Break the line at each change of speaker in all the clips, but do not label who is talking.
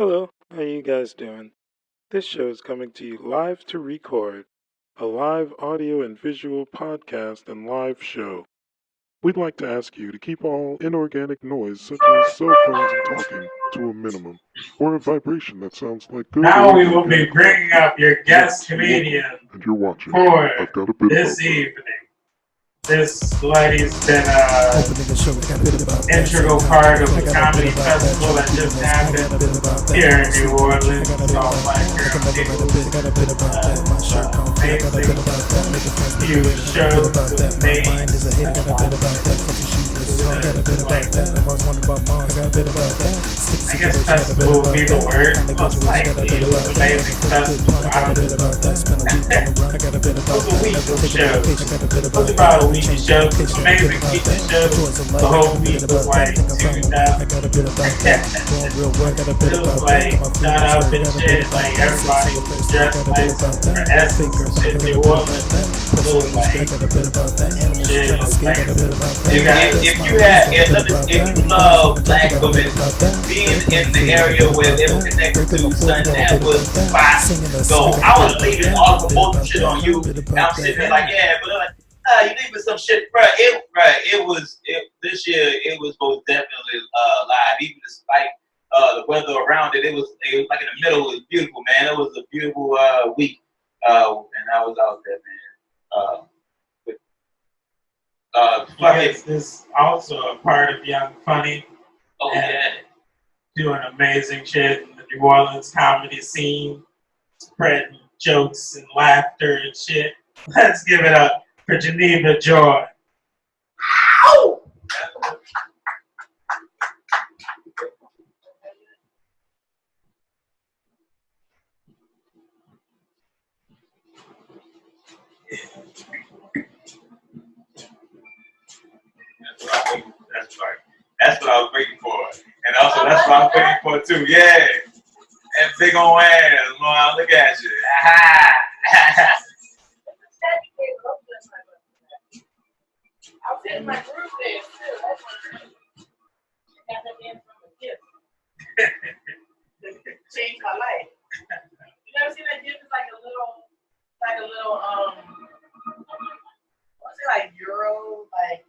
Hello, how you guys doing? This show is coming to you live to record, a live audio and visual podcast and live show. We'd like to ask you to keep all inorganic noise such as cell phones and talking to a minimum, or a vibration that sounds like good.
Now we will be bringing up your guest comedian
and you're watching.
for
I've got a bit
this
about
evening. This lady's been an integral part of the comedy festival that just happened here in New Orleans. All Black Girl amazing, huge shows with names. I guess festival would be the word. Most likely it was an amazing festival. It was a week of shows. It was about a week of shows. It was amazing week of shows. The whole week was like 2,000. It was like shout out and shit. Like everybody was dressed like for Essence and shit. New Orleans. It was like shit. It was like
if you love black women, being in the area where they were connected to something that was spot go. I was leaving all the bullshit on you. And I'm sitting there like, yeah, but you leaving some shit, bro. This year it was most definitely live, even despite the weather around it. It was like in the middle. It was beautiful, man. It was a beautiful week, and I was out there, man.
Yes, this also a part of Young Funny.
Oh yeah.
Doing amazing shit in the New Orleans comedy scene, spreading jokes and laughter and shit. Let's give it up for Geneva Joy.
Ow! That's what I was waiting for. And also, that's what I was waiting for, too. Yeah. And big on ass. Well, look at you. I
was in my group there, too. Got that in from a gift. Changed my life. You never seen that gift? It's like a little, what's it, like Euro, like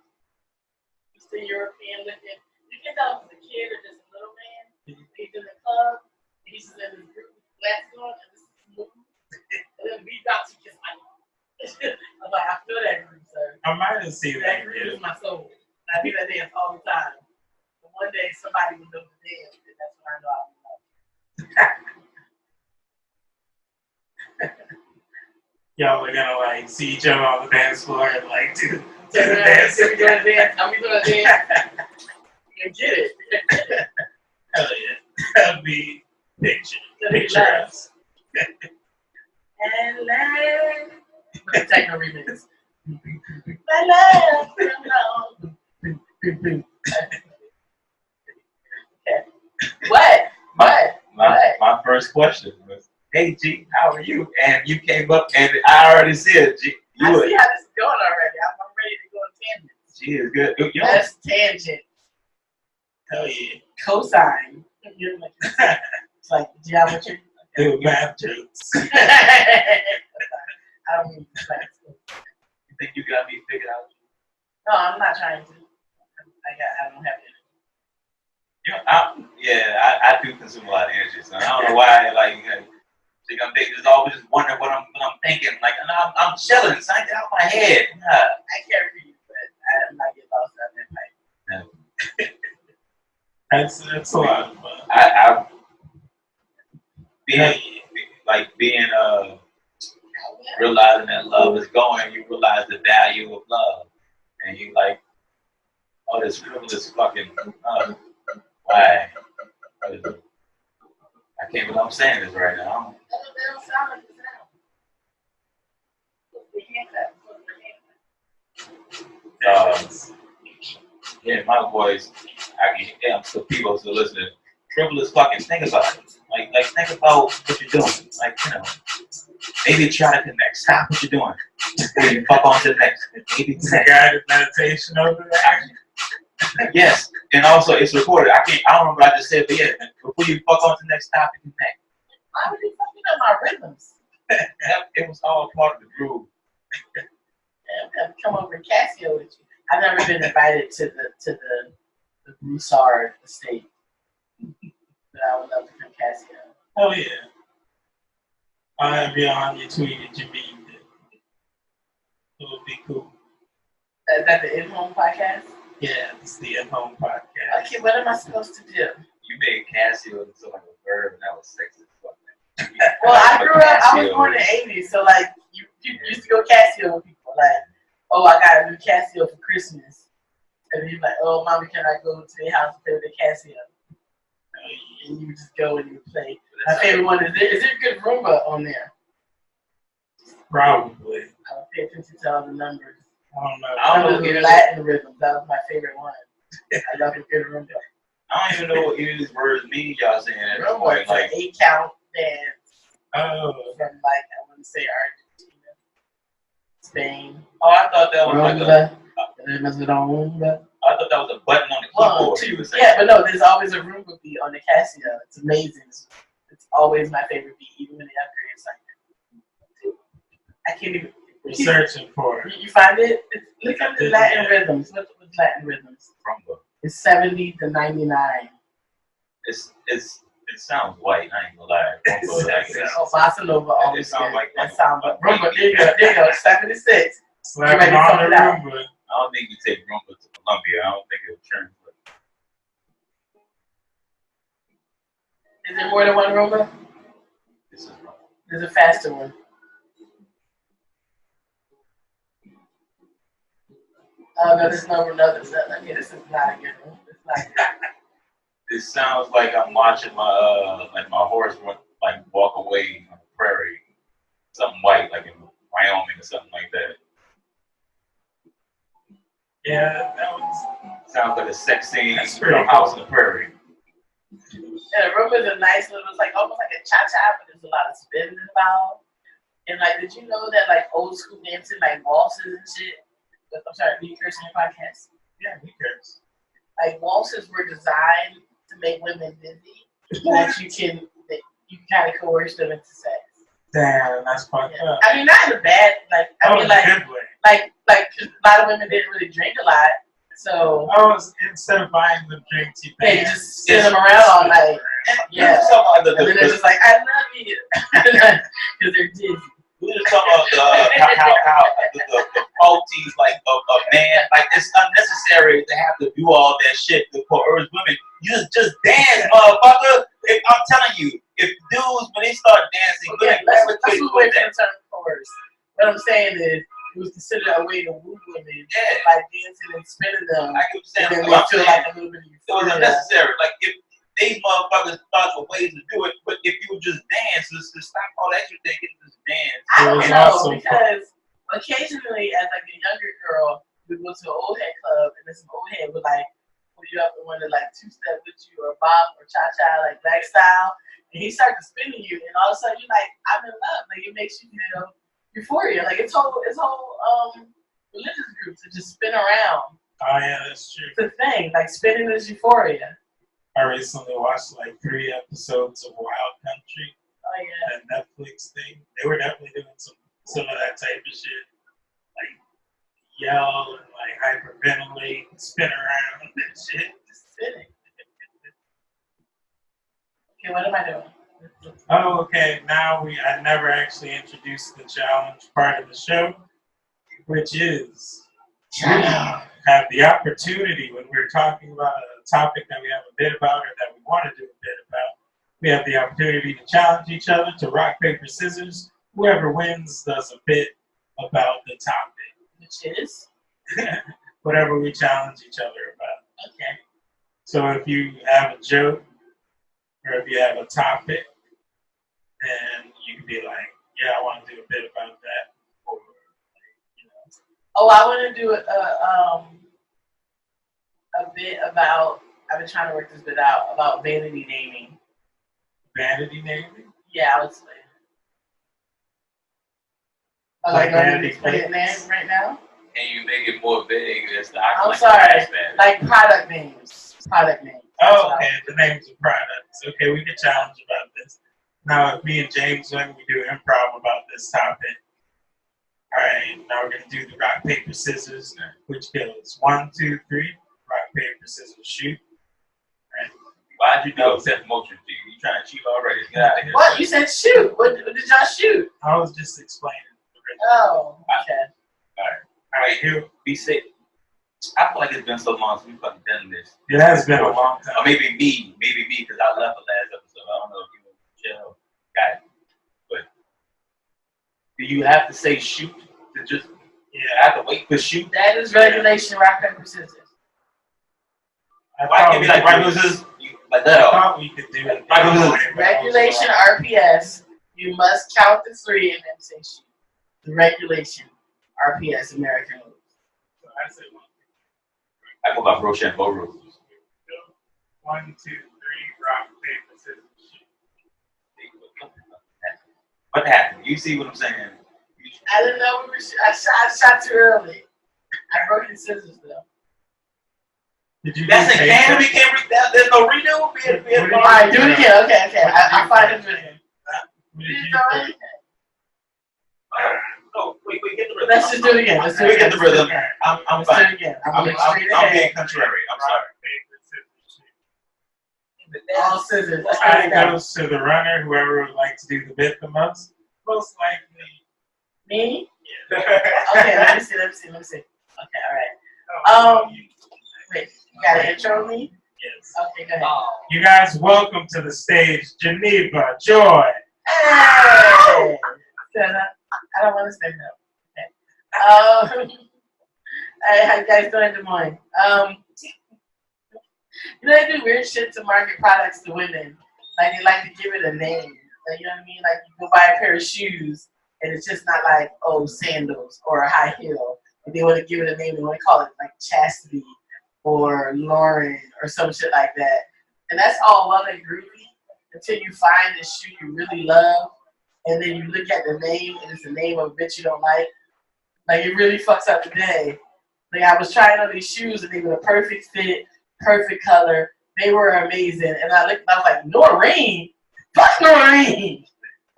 Eastern European looking. You can tell if it's a kid or just a little man. He's in the club. He's just in his group with glasses on, and this is smooth. And then we got to just like, I'm like, I feel that group, sir.
I might have seen
that group is my soul. I do that dance all the time. But one day somebody will know the dance, and that's when I know I will.
Y'all are gonna like see each other on the dance floor and like do the
dance. We doing a dance. I'm doing a dance. You get it.
Hell yeah. That'll be picture us.
And let techno remix. My love. What?
My first question was, hey, G, how are you? And you came up and I already said, G.
I see how this is going already. I'm ready to go on tangents.
G is good.
That's tangent.
Hell yeah.
Cosine. It's like geometry.
Do math jokes.
I don't mean math.
You think you got me figured out?
No, I'm not trying to. I don't have
energy. I do consume a lot of energy, so I don't know why. Like, I'm just always just wondering what I'm thinking. Like, I'm chilling, so I get out my head. Nah.
I care for you, but I'm not getting lost out in that fight.
That's a lot of fun.
Realizing that love is going, you realize the value of love, and you like, oh, this frivolous fucking why? I can't believe I'm saying this right now.
They don't sound like the sound.
Yeah, my voice. I can hear some people still listening. Frivolous fucking. Think about it. Like think about what you're doing. Like, maybe try to connect. Stop what you're doing. Before you fuck on to the next. Maybe
guided meditation over there.
Yes, and also it's recorded. I don't remember what I just said, but yeah, before you fuck on to the next topic and next.
Why would you fucking up my rhythms?
It was all part of the groove.
Yeah, I'm gonna come over and Casio with you. I've never been invited to the Broussard estate, but I would love to come Casio.
Oh yeah. I'll have you on your tweet that you mean it. It would be cool.
Is that the In-Home podcast?
Yeah, it's the In-Home podcast.
Okay, what am I supposed to do?
You made Casio into like a verb, and that was sexy as fuck.
Well, I was born in the 80s, so like you used to go Casio with people. Like, oh, I got a new Casio for Christmas. And you're like, oh, mommy, can I go to their house and play with the Casio? And you would just go and you would play. My favorite one is there a good Roomba on there?
Probably.
I don't pay attention to all the numbers.
I don't know.
The Latin rhythms. That was my favorite one. I love a good Roomba.
I don't even know what any of these words mean. Y'all saying at this
Roomba
point,
is like 8-count dance.
Oh.
From like, I want to say Argentina, Spain.
Oh, I thought that was like a. I thought that was a button on the keyboard.
1, 2. Yeah, but no, there's always a Roomba beat on the Casio. It's amazing. It's always my favorite beat, even when they upgrade. It's like, I can't even.
We're searching for it.
You find it? Look up the Latin rhythms. What's Latin rhythms?
Rumba.
It's 70 to 99.
It sounds white. I ain't gonna lie.
Bossa Nova always
sounds
good.
like
That sounds like Roomba. There you go. 76.
Slapping on the Roomba.
I don't think you take Rumba to Colombia. I don't think it'll translate.
Is there more than one Roomba?
This is Rumba.
There's a faster one. Oh no, there's no another. Okay, this is not a good one. It's not good.
It sounds like I'm watching my horse walk away on the prairie. Something white, like in Wyoming or something like that.
Yeah, that was.
Sounds like a sex scene.
That's pretty
House on the prairie.
Yeah, Roomba is a nice little. It's like almost like a cha-cha, but there's a lot of spins involved. And like, did you know that like old school dancing, like waltzes and shit? I'm sorry, do you curse in your podcast?
Yeah, we curse.
Like waltzes were designed to make women dizzy, that you can kind of coerce them into sex.
Damn, that's fucked up.
I mean, not in a bad like. I mean, like a lot of women didn't really drink a lot, so.
Instead of buying them drinks, you
just spin them around all night. Yeah, and then they're just like, I love you, because they're dizzy.
We were talking about how the qualities like of a man, like it's unnecessary to have to do all that shit to coerce women. You just dance, motherfucker. I'm telling you, if dudes when they start dancing,
let's move away from the term coerce. What I'm saying is, it was considered a way to woo women by dancing and spinning them.
I get what you're saying.
And then they feel like a little bit of
euphoria. It was unnecessary. Like if these motherfuckers thought of ways to do it, but if you would just dance, just stop all that you think and just dance.
I don't know, because occasionally as like a younger girl, we go to an old head club and then some old head would like pull you up and want to like two-step with you or bop or cha-cha like black style, and he starts spinning you, and all of a sudden you're like, I'm in love. Like it makes you feel euphoria. Like it's whole religious groups that just spin around.
Oh yeah, that's true.
It's a thing. Like spinning is euphoria.
I recently watched like 3 episodes of Wild Country.
Oh yeah.
That Netflix thing. They were definitely doing some of that type of shit. Like yell and like hyperventilate and spin around and shit.
Just spinning. Okay, what am I doing?
Oh, okay. Now I never actually introduced the challenge part of the show, which is have the opportunity when we're talking about a topic that we have a bit about or that we want to do a bit about. We have the opportunity to challenge each other to rock, paper, scissors. Whoever wins does a bit about the topic.
Which is?
Whatever we challenge each other about.
Okay.
So if you have a joke or if you have a topic, then you can be like, yeah, I want to do a bit about that. Or, you know.
Oh, I want to do a bit about, I've been trying to work this bit out, about vanity naming.
Vanity naming?
Yeah, I'll explain.
Like
vanity explain it right now?
Can you make it more vague? As the
I'm sorry, like product names. Product names.
Oh, okay, the names of products. Okay, we can challenge about this. Now, if me and James when we do improv about this topic. All right, now we're gonna do the rock paper scissors, which goes 1, 2, 3. Rock paper scissors shoot. All right.
Why'd you do set motion, G? You trying to cheat already? Get out of here.
What? You said shoot. What did y'all shoot?
I was just explaining.
Oh, okay.
All right, here.
Be safe. I feel like it's been so long since we've fucking done this.
It has been a long time.
Or maybe me, because I left the last episode. I don't know if you and Michelle got it. But do you have to say shoot to just I have to wait for shoot?
That is regulation rock, paper, scissors.
Why can't be like rock, paper, scissors? Like that.
I thought we could do it.
Regulation RPS, you must count to 3 and then say shoot. The regulation RPS, American rules.
So I say 1.
I go by Rochambeau rules.
1, 2, 3, rock, paper, scissors, shoot.
What happened? You see what I'm saying?
I didn't know we were. I shot too early. I broke the scissors though.
Did you?
That's a can. We can't read that. There's no redo.
All right, do it again. Okay. I'll find it again.
No, wait, get the rhythm.
Let's just do it again. Let's do it again.
Get the rhythm. I'm fine.
Do it again.
I'm being contrary. I'm sorry.
All scissors.
All right, goes to the runner. Whoever would like to do the bit the most. Most likely.
Me? Yeah. Okay, let me see. Okay, all right. Wait, you got an intro me?
Yes.
Okay, go ahead.
You guys, welcome to the stage, Geneva Joy.
Hey! I don't want to stand up. Okay. Hey, how you guys doing in Des Moines? You know, they do weird shit to market products to women. Like, they like to give it a name. Like, you know what I mean? Like, you go buy a pair of shoes, and it's just not like, oh, sandals or a high heel. And they want to give it a name. They want to call it, like, Chastity or Lauren or some shit like that. And that's all well and groovy until you find the shoe you really love, and then you look at the name, and it's the name of a bitch you don't like. Like, it really fucks up the day. Like, I was trying on these shoes, and they were a perfect fit, perfect color. They were amazing. And I looked, and I was like, Noreen? Fuck Noreen!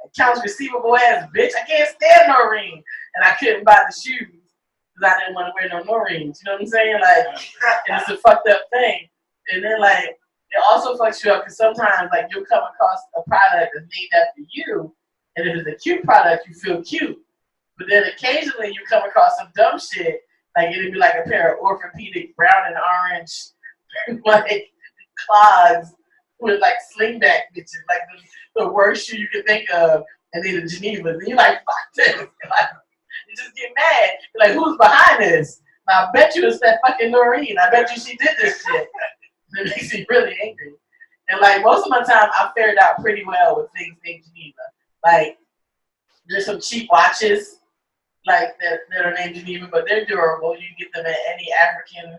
Accounts receivable ass bitch. I can't stand Noreen. And I couldn't buy the shoes because I didn't want to wear no Noreens. You know what I'm saying? Like, and it's a fucked up thing. And then, like, it also fucks you up because sometimes, like, you'll come across a product that's named after you, and if it's a cute product, you feel cute. But then occasionally you come across some dumb shit, like it'd be like a pair of orthopedic brown and orange, like, clogs with, like, slingback bitches, like the worst shoe you could think of, and then the Genevas. And you're like, fuck this. Like, you just get mad. You're like, who's behind this? And I bet you it's that fucking Noreen. I bet you she did this shit. It makes me really angry. And, like, most of my time, I fared out pretty well with things named Geneva. Like, there's some cheap watches, like, that are named Geneva, but they're durable. You can get them at any African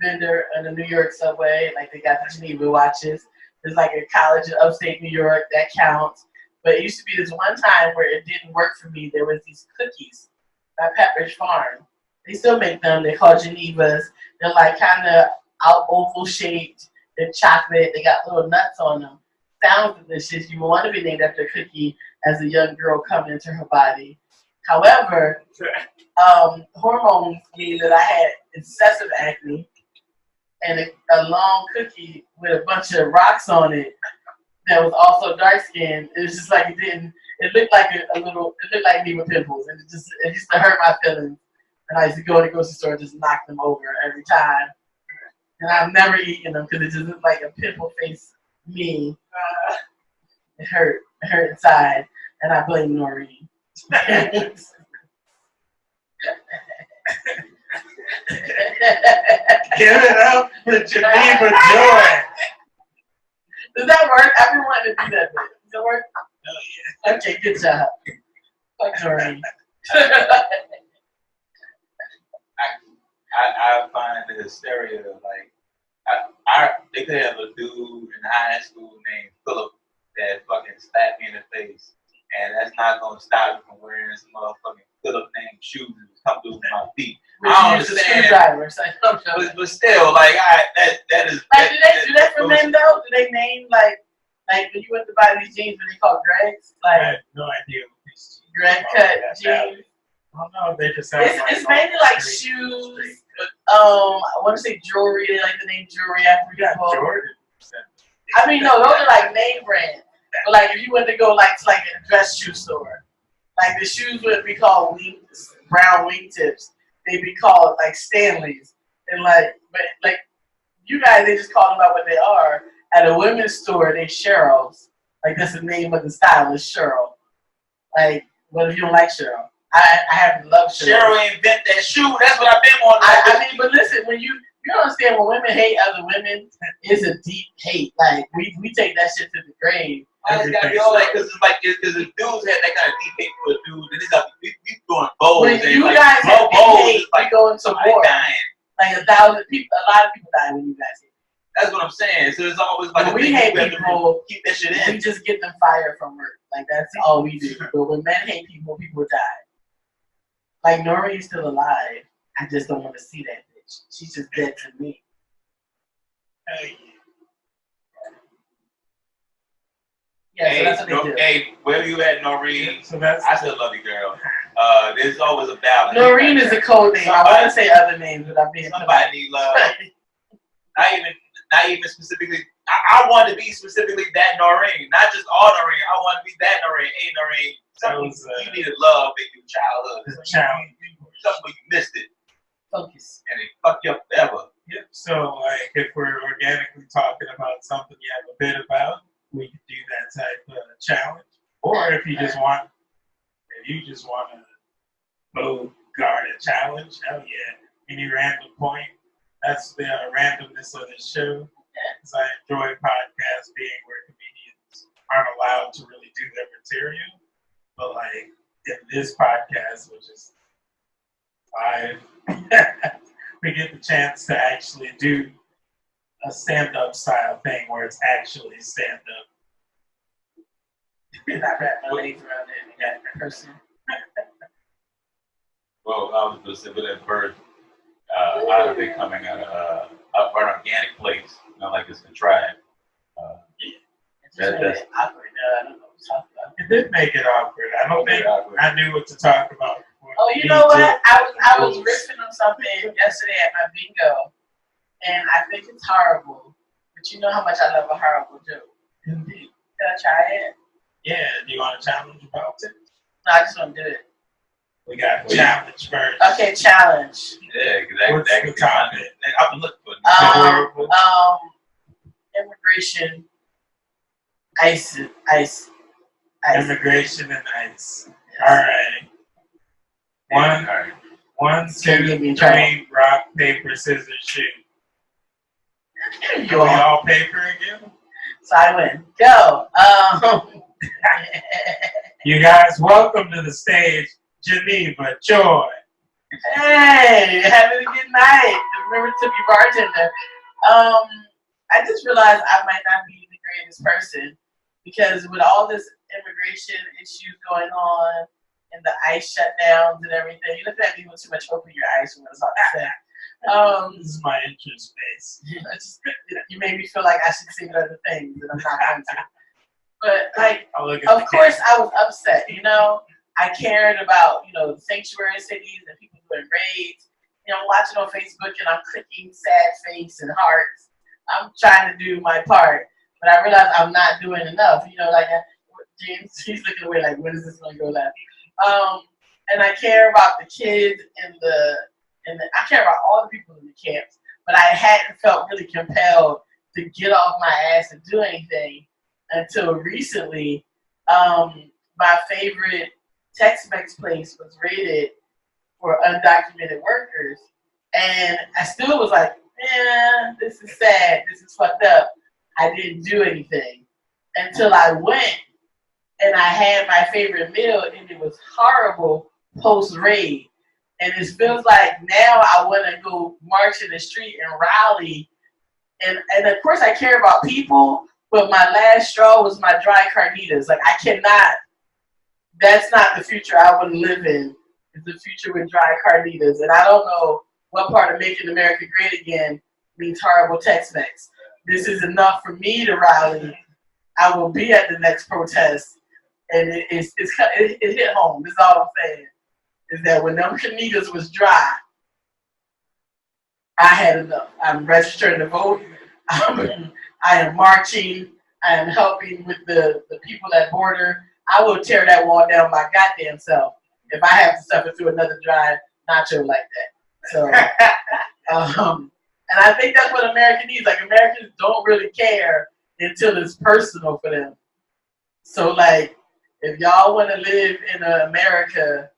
vendor in the New York subway. Like, they got the Geneva watches. There's, like, a college in upstate New York that counts. But it used to be this one time where it didn't work for me. There was these cookies by Pepperidge Farm. They still make them. They're called Genevas. They're, like, kind of oval shaped. They're chocolate. They got little nuts on them. Sounds delicious. You want to be named after a cookie as a young girl coming into her body. However, hormones mean that I had excessive acne, and a long cookie with a bunch of rocks on it that was also dark skinned. It was just like it looked like it looked like me with pimples, and it used to hurt my feelings. And I used to go to the grocery store and just knock them over every time. And I've never eaten them because it just looked like a pimple face me. It hurt inside, and I blame Noreen. Give
it up for Geneva Joy.
Does that work? I've been wanting to do that bit. Does it work?
Oh, yeah.
Okay, good job. Fuck Noreen.
I find the hysteria, like, they could have a dude in high school named Philip that fucking slapped me in the face, and that's not gonna stop me from wearing some motherfucking Philip named shoes and come through I don't
use the
understand.
screwdriver. So
But still, like that is.
Like, do they for men though? Do they name like when you went to buy these jeans, what they call Greg's?
I
Like
have no idea what these jeans
Greg
are.
cut
I
jeans.
don't know. They just have
It's mainly like shoes. I want to say jewelry. They like the name jewelry after people.
Jordan.
I mean, no, those are like name brands. But like, if you went to go like to like a dress shoe store, like the shoes would be called brown wingtips. They'd be called like Stanleys, and but like you guys, they just call them by what they are. At a women's store, they Cheryl's. Like that's the name of the style is Cheryl. Like, what if you don't like Cheryl? I have to love Cheryl.
Cheryl invent that shoe. That's what I've been on.
I mean, but listen, when you don't understand when women hate other women, it's a deep hate. Like we take that shit to the grave.
It's gotta be all like, because the dudes had that kind of deep hate for the dudes, and it's like we doing bows.
When
and
you
like,
guys have
bows,
hate,
like
we go into war.
dying.
Like 1,000 people, a lot of people die when you guys hate.
That's what I'm saying. So it's always like
when we hate people,
keep that shit
we
in.
just get them fired from work. Like that's all we do. But when men hate people, people die. Like Noreen's still alive. I just don't want to see that bitch. She's just dead to me.
Hey,
Yeah, so that's what they do.
Hey, where you at, Noreen?
so that's
I still love you, girl. There's always a balance.
Noreen is a code name. I want to say other names, but I'm being
somebody need love. Not even specifically. I want to be specifically that Noreen, not just all Noreen. I want to be that Noreen. Hey, Noreen, you needed love in your childhood. Something you missed it.
Focus.
And it fucked you up forever.
Yep. So, like, if we're organically talking about something you have a bit about, we can do that type of challenge. Or if you just want to bogart a challenge, hell yeah, any random point. That's the randomness of this show. Because I enjoy podcasts being where comedians aren't allowed to really do their material. But like in this podcast, which is live, we get the chance to actually do a stand-up style thing where it's actually stand-up.
Not wrap my legs around it and got that person.
Well, I was going to say, with that bird, out of it coming out of an organic place, not like it's contrived.
It's just really awkward. I don't know what to talk about.
It did make it awkward. I don't think I knew what to talk about.
Oh, you know what? I was riffing on something yesterday at my bingo, and I think it's horrible. But you know how much I love a horrible joke.
Indeed.
Can I try it?
Yeah. Do you want a challenge about it?
No, I just want to do it.
We got challenge first.
Okay, challenge.
Yeah,
What's the topic?
I've been looking for it.
Immigration, ICE.
Immigration and ICE. All right. One, 2, 3, rock, paper, scissors, shoot. Can we all paper again?
So I win. Go.
You guys, welcome to the stage, Geneva Joy.
Hey, having a good night. Remember to be bartender. I just realized I might not be the greatest person because with all this immigration issues going on and the ICE shutdowns and everything, you look at me with too much hope in your eyes when I was about to say.
This is my interest base.
You made me feel like I should say other things that I'm not going to. But like, of course, I was upset. You know, I cared about the sanctuary cities and people doing raids. I'm watching on Facebook and I'm clicking sad face and hearts. I'm trying to do my part, but I realize I'm not doing enough. Like James, he's looking away like, when is this going to go left? And I care about the kids and I care about all the people in the camps, but I hadn't felt really compelled to get off my ass and do anything until recently. My favorite Tex-Mex place was raided for undocumented workers, and I still was like, this is sad, this is fucked up. I didn't do anything until I went and I had my favorite meal, and it was horrible post-raid. And it feels like now I want to go march in the street and rally. And of course I care about people, but my last straw was my dry carnitas. Like I cannot, that's not the future I want to live in. It's the future with dry carnitas. And I don't know what part of making America great again means horrible Tex-Mex. This is enough for me to rally. I will be at the next protest, and it hit home. This is all I'm saying. Is that when them canitas was dry, I had enough. I'm registering to vote. I am marching. I am helping with the people at border. I will tear that wall down my goddamn self if I have to suffer through another dry nacho like that. So, and I think that's what America needs. Like, Americans don't really care until it's personal for them. So, like, if y'all want to live in America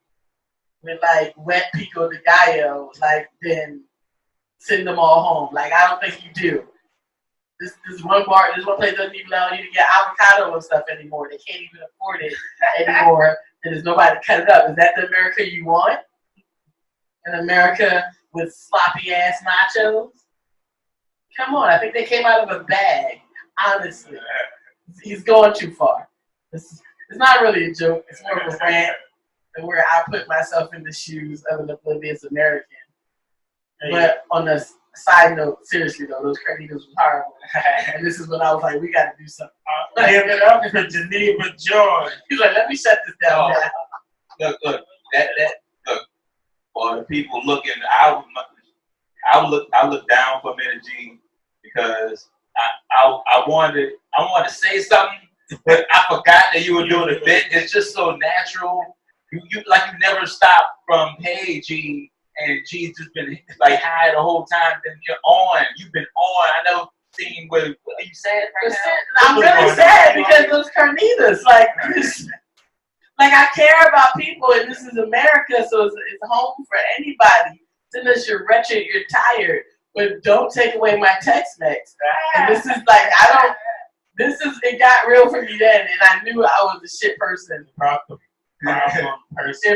with, like, wet pico de gallo, like, then send them all home. Like, I don't think you do. This one place doesn't even allow you to get avocado and stuff anymore. They can't even afford it anymore, and there's nobody to cut it up. Is that the America you want? An America with sloppy ass nachos? Come on, I think they came out of a bag. Honestly, he's going too far. It's not really a joke. It's more of a rant, and where I put myself in the shoes of an oblivious American. But on the side note, seriously though, those carnitas was horrible. And this is when I was like, we got to do something.
Give it up for Geneva Joy.
He's like, let me shut this down.
Look, look. For the people looking, I look down for a minute, G, because I wanted to say something, but I forgot that you were doing a bit. It's just so natural. You never stop from hey, G. And G's just been like high the whole time. Then you've been on. I know seeing what you said right now.
I'm really sad because those carnitas, like I care about people, and this is America, so it's home for anybody. Unless you're wretched, you're tired, but don't take away my Tex-Mex. And this is like it got real for me then, and I knew I was a shit person. It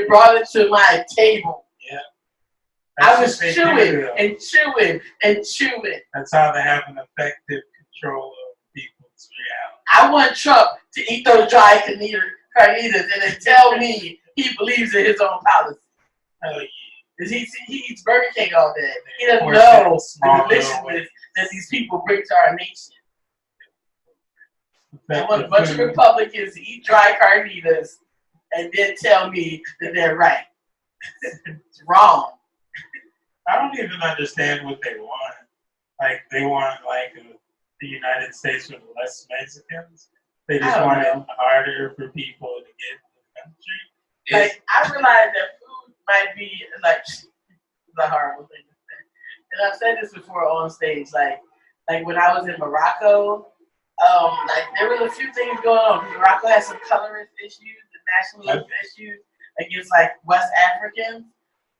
brought it to my table.
Yeah.
I was chewing and chewing and chewing.
That's how they have an effective control of people's reality.
I want Trump to eat those dry carnitas and then tell me he believes in his own policy.
Oh yeah.
Because he eats Burger King all day. He doesn't know the deliciousness that these people bring to our nation. I want a bunch of Republicans to eat dry carnitas and then tell me that they're right. It's wrong.
I don't even understand what they want. Like, they want, like, the United States with less Mexicans. They just want it harder for people to get to the country.
Like, I realize that food might be, like, it's a horrible thing to say. And I've said this before on stage. Like when I was in Morocco, like, there was a few things going on. Morocco has some colorist issues and nationalism issues against, like, West Africans.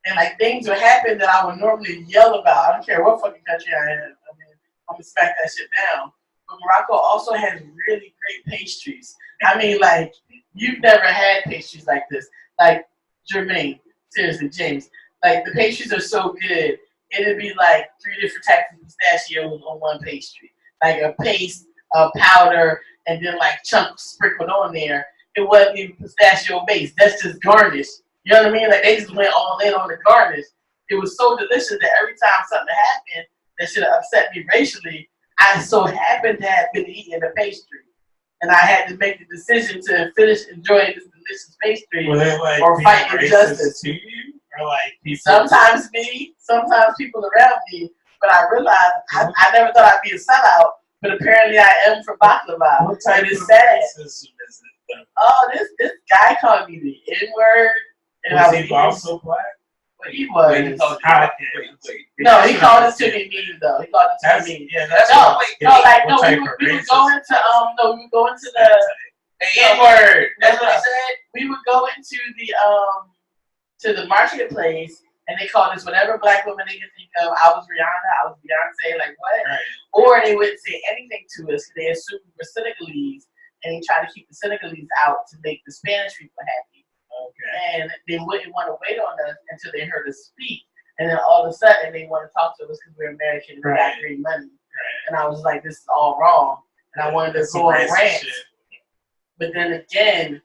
And, like, things would happen that I would normally yell about. I don't care what fucking country I am. I mean, I'm gonna smack that shit down. But Morocco also has really great pastries. I mean, like, you've never had pastries like this. Like, Jermaine, seriously, James, like, the pastries are so good. It'd be like 3 different types of pistachios on one pastry. Like a paste, a powder, and then, like, chunks sprinkled on there. It wasn't even pistachio based. That's just garnish. You know what I mean? Like, they just went all in on the garnish. It was so delicious that every time something happened that should have upset me racially, I so happened to have been eating the pastry. And I had to make the decision to finish enjoying this delicious pastry or fight injustice.
To you? Or like people?
Sometimes me, sometimes people around me. But I realized I never thought I'd be a sellout, but apparently I am for baklava.
What type
of
racism is it?
Oh, this guy called me the N-word.
Was he also black?
But he was.
Wait,
he
called
it to me mean though. He called it to me.
Yeah,
we would go into the
N-word. That's what I said.
We would go into the to the marketplace, and they called us whatever black woman they could think of. I was Rihanna, I was Beyonce, like what?
Right.
Or they wouldn't say anything to us because they assumed we were Senegalese, and they tried to keep the Senegalese out to make the Spanish people happy.
Okay.
And they wouldn't want to wait on us until they heard us speak. And then all of a sudden, they want to talk to us because we're American and we got green money.
Right.
And I was like, this is all wrong. And I wanted to go on rant. But then again,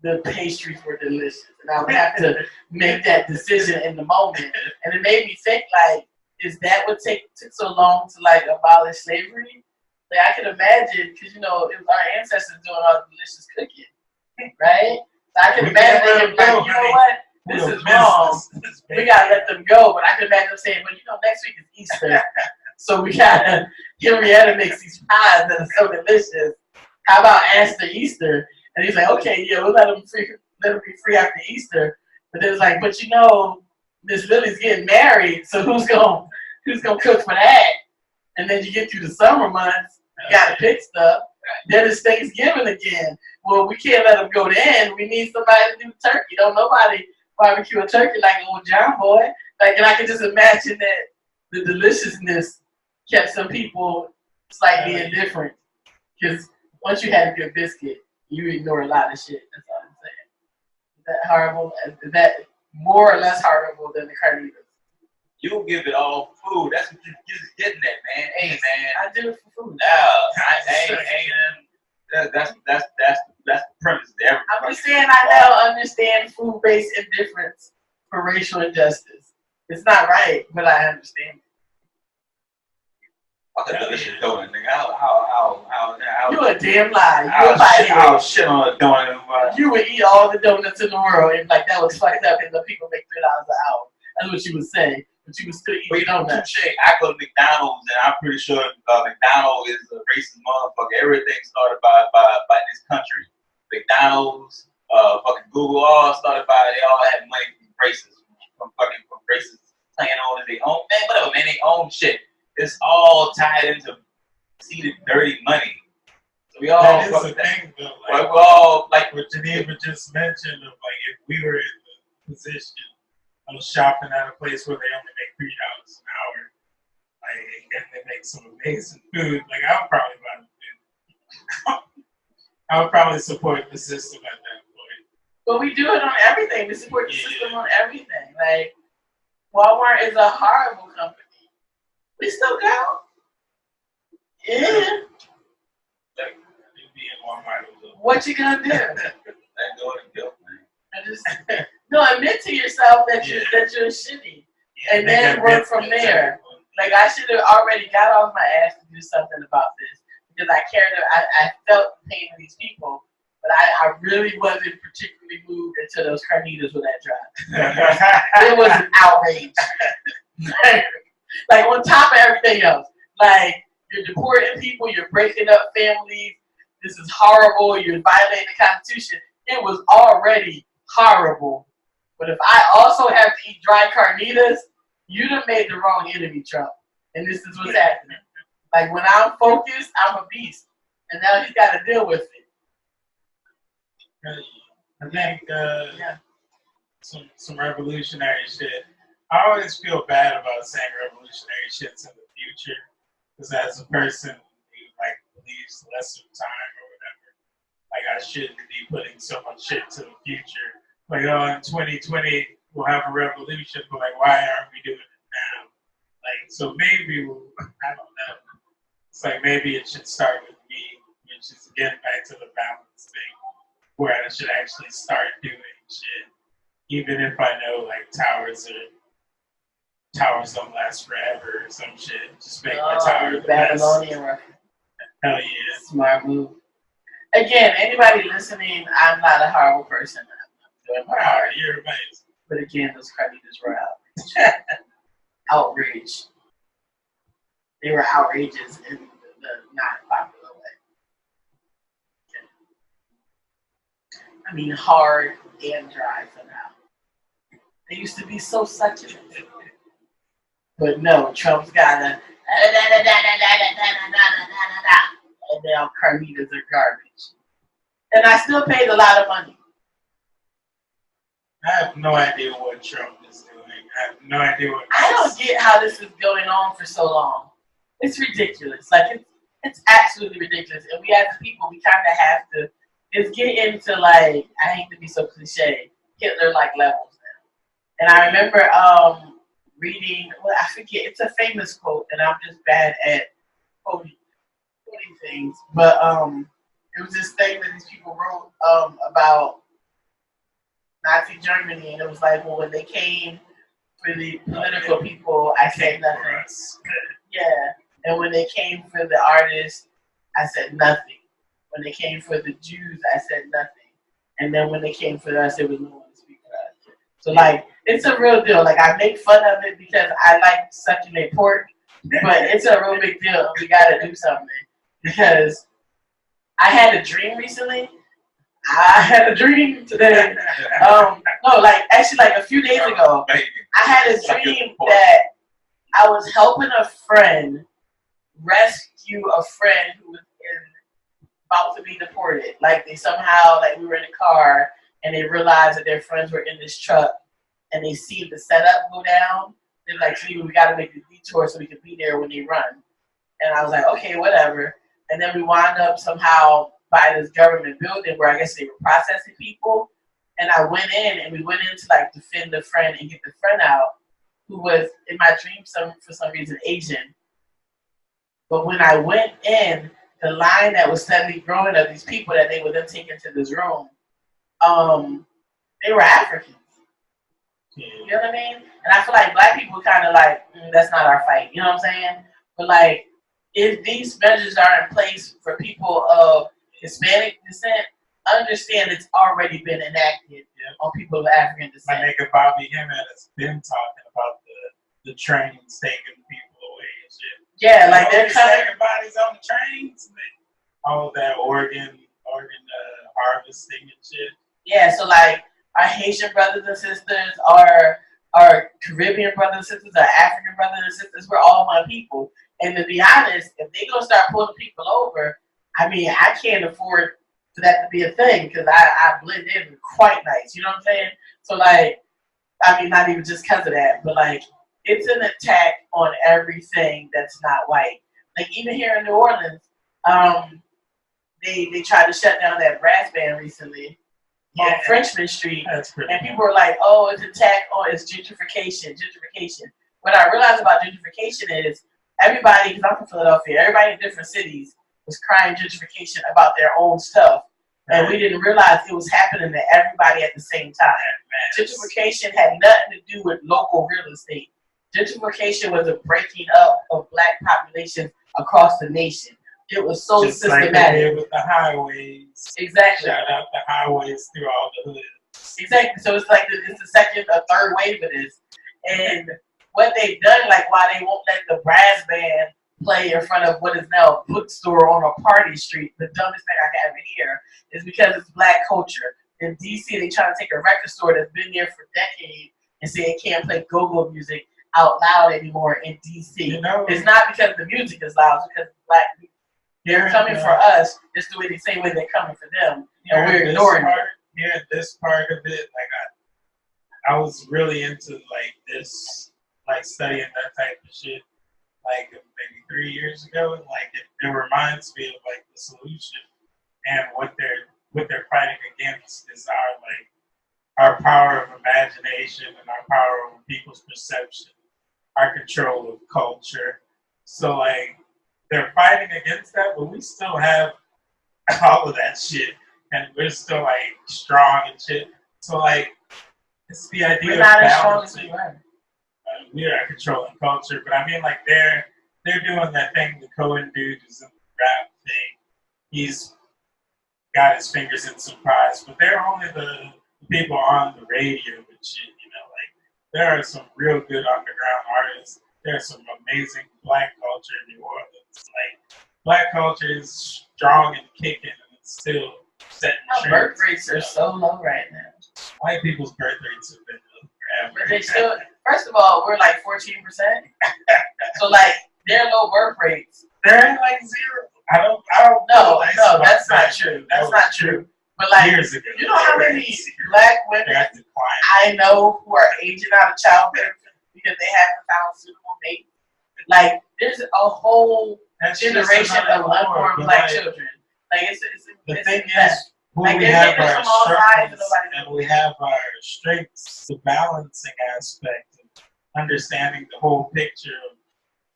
the pastries were delicious. And I would have to make that decision in the moment. And it made me think, like, is that what took so long to, like, abolish slavery? Like, I could imagine, because, you know, it was our ancestors doing all the delicious cooking, right? So I could imagine them like, you know what? This is wrong. We got to let them go. But I could imagine them saying, well, you know, next week is Easter. So we got to, Henrietta makes these pies that are so delicious. How about after Easter? And he's like, okay, yeah, we'll let them be free after Easter. But then it's like, but you know, Miss Lily's getting married, so who's gonna cook for that? And then you get through the summer months, you gotta pick stuff. Then it's Thanksgiving again. Well, we can't let them go then. We need somebody to do turkey. Don't nobody barbecue a turkey like old John Boy. Like, and I can just imagine that the deliciousness kept some people slightly indifferent. Because once you had a good biscuit, you ignore a lot of shit. That's all I'm saying. Is that horrible? Is that more or less horrible than the carnitas?
You give it all food. That's what you're getting at, man. Hey, man.
I do it for food.
That's the premise there.
I'm just saying I now understand food-based indifference for racial injustice. It's not right, but I understand it.
Fuck a delicious donut, nigga. How
You a damn lie. You a pie.
I'll shit on a donut.
You would eat all the donuts in the world and like that was fucked up and the people make $3 an hour. That's what you would say. But you would still eat donuts.
I go to McDonald's and I'm pretty sure McDonald's is a racist motherfucker. Everything started by this country. McDonald's, fucking Google, all started by, they all had money from racists, from racists playing on their own, man, whatever, man, they own shit. It's all tied into seeded dirty money. So we all
that is the thing, though.
Like, we're all like
what Geneva just mentioned of like if we were in the position of shopping at a place where they only make $3 an hour, like and they make some amazing food, like I would probably buy the food. I would probably support the system at that point.
But we do it on everything. We support the system on everything. Like Walmart is a horrible company. We still go. Yeah. What you gonna do? No, admit to yourself that you're shitty, and then work from there. Like I should have already got off my ass to do something about this because I cared. I felt the pain of these people, but I really wasn't particularly moved until those carnitas were that dry. It was an outrage. Like on top of everything else, like you're deporting people, you're breaking up families. This is horrible. You're violating the Constitution. It was already horrible. But if I also have to eat dry carnitas, you done made the wrong enemy, Trump. And this is what's happening. Like when I'm focused, I'm a beast, and now he's got to deal with it.
I think some revolutionary shit. I always feel bad about saying revolutionary shits in the future, because as a person who like believes less of time or whatever, like I shouldn't be putting so much shit to the future. Like, oh, in 2020 we'll have a revolution, but like, why aren't we doing it now? Like, so maybe I don't know. It's like maybe it should start with me, which is again back to the balance thing, where I should actually start doing shit, even if I know like towers don't last forever or some shit. Just make the tower the
Babylonian
best. Hell yeah.
Smart move. Again, anybody listening, I'm not a horrible person. I'm doing my part.
You're amazing.
But again, those carnitas were out. Outrage. They were outrageous in the not popular way. I mean, hard and dry for now. They used to be so succulent. But no, Trump's got a and now carnitas are garbage. And I still paid a lot of money.
I have no idea what Trump is doing. I have no idea what.
I don't get how this is going on for so long. It's ridiculous. Like it's absolutely ridiculous. And we as people, we kind of have to. It's getting into like I hate to be so cliche, Hitler-like levels now. And I remember reading. Well, I forget. It's a famous quote, and I'm just bad at quoting things. But it was this thing that these people wrote about Nazi Germany, and it was like, well, when they came for the political people, I said nothing. Yeah, and when they came for the artists, I said nothing. When they came for the Jews, I said nothing. And then when they came for us, there was no one to speak for us. So like, it's a real deal. Like I make fun of it because I like sucking their pork, but it's a real big deal. We got to do something because I had a dream recently. I had a dream today. No, like actually, like a few days ago, I had a dream that I was helping a friend rescue a friend who was about to be deported. Like they somehow, like we were in a car and they realized that their friends were in this truck and they see the setup go down. They're like, "Gee, we got to make the detour so we can be there when they run." And I was like, "Okay, whatever." And then we wound up somehow by this government building where I guess they were processing people. And I went in and we went in to like defend the friend and get the friend out, who was in my dream for some reason Asian. But when I went in, the line that was steadily growing of these people that they would then take into this room, they were Africans. You know what I mean? And I feel like black people kind of like, that's not our fight. You know what I'm saying? But like, if these measures are in place for people of Hispanic descent, understand it's already been enacted on people of African descent.
My nigga Bobby Hemmett has been talking about the trains taking people away and shit.
Yeah, like they're
taking bodies on the trains. All that organ harvesting and shit.
Yeah, so like our Haitian brothers and sisters, our Caribbean brothers and sisters, our African brothers and sisters, we're all one people. And to be honest, if they gonna start pulling people over, I mean, I can't afford for that to be a thing because I blend in quite nice. You know what I'm saying? So like, I mean, not even just because of that, but like, it's an attack on everything that's not white. Like even here in New Orleans, they tried to shut down that brass band recently on Frenchman Street, and people were like, "Oh, it's attack on it's gentrification." What I realized about gentrification is everybody, because I'm from Philadelphia, everybody in different cities was crying gentrification about their own stuff, and we didn't realize it was happening to everybody at the same time. Gentrification had nothing to do with local real estate. Gentrification was a breaking up of black populations across the nation. It was so
just
systematic.
Like they did with the highways.
Exactly.
Shout out the highways through all the hoods.
Exactly. So it's like it's the second or third wave of this. And what they've done, like why they won't let the brass band play in front of what is now a bookstore on a party street, the dumbest thing I have here, is because it's black culture. In DC, they try to take a record store that's been there for decades and say it can't play go-go music out loud anymore in DC. You know, it's not because the music is loud, it's because black people. They're coming for us just the same way they're coming for them, and we're ignoring it.
Here, this part of it, like I was really into like this, like studying that type of shit, like maybe 3 years ago. Like it reminds me of like the solution and what they're fighting against is our power of imagination and our power over people's perception, our control of culture. So like. They're fighting against that, but we still have all of that shit, and we're still like strong and shit. So like, it's the idea of balancing. We are controlling culture, but I mean like they're doing that thing. The Cohen dude is in the rap thing. He's got his fingers in some pies, but they're only the people on the radio and shit. You know, like there are some real good underground artists. There's some amazing black culture in New Orleans. Like black culture is strong and kicking, and it's still setting trends.
Birth rates are so low right now.
White people's birth rates have been low forever.
But they still, first of all, we're like 14%. So like their low birth rates.
They're like zero. I don't
know. No, that's not true. That's not true. But like,
years ago,
you know how many black women I know who are aging out of childbirth because they haven't found suitable mates? Like, there's a whole generation of unborn black children. Like, it's
the thing is,
like,
we have our strengths and we have our strengths, the balancing aspect of understanding the whole picture of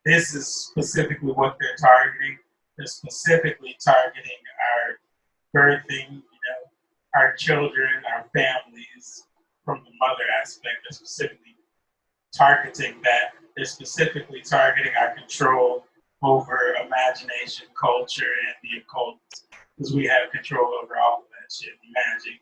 this is specifically what they're targeting. They're specifically targeting our birthing, you know, our children, our families. from the mother aspect. They're specifically targeting that. They're specifically targeting our control over imagination, culture, and the occult, because we have control over all of that shit, magic.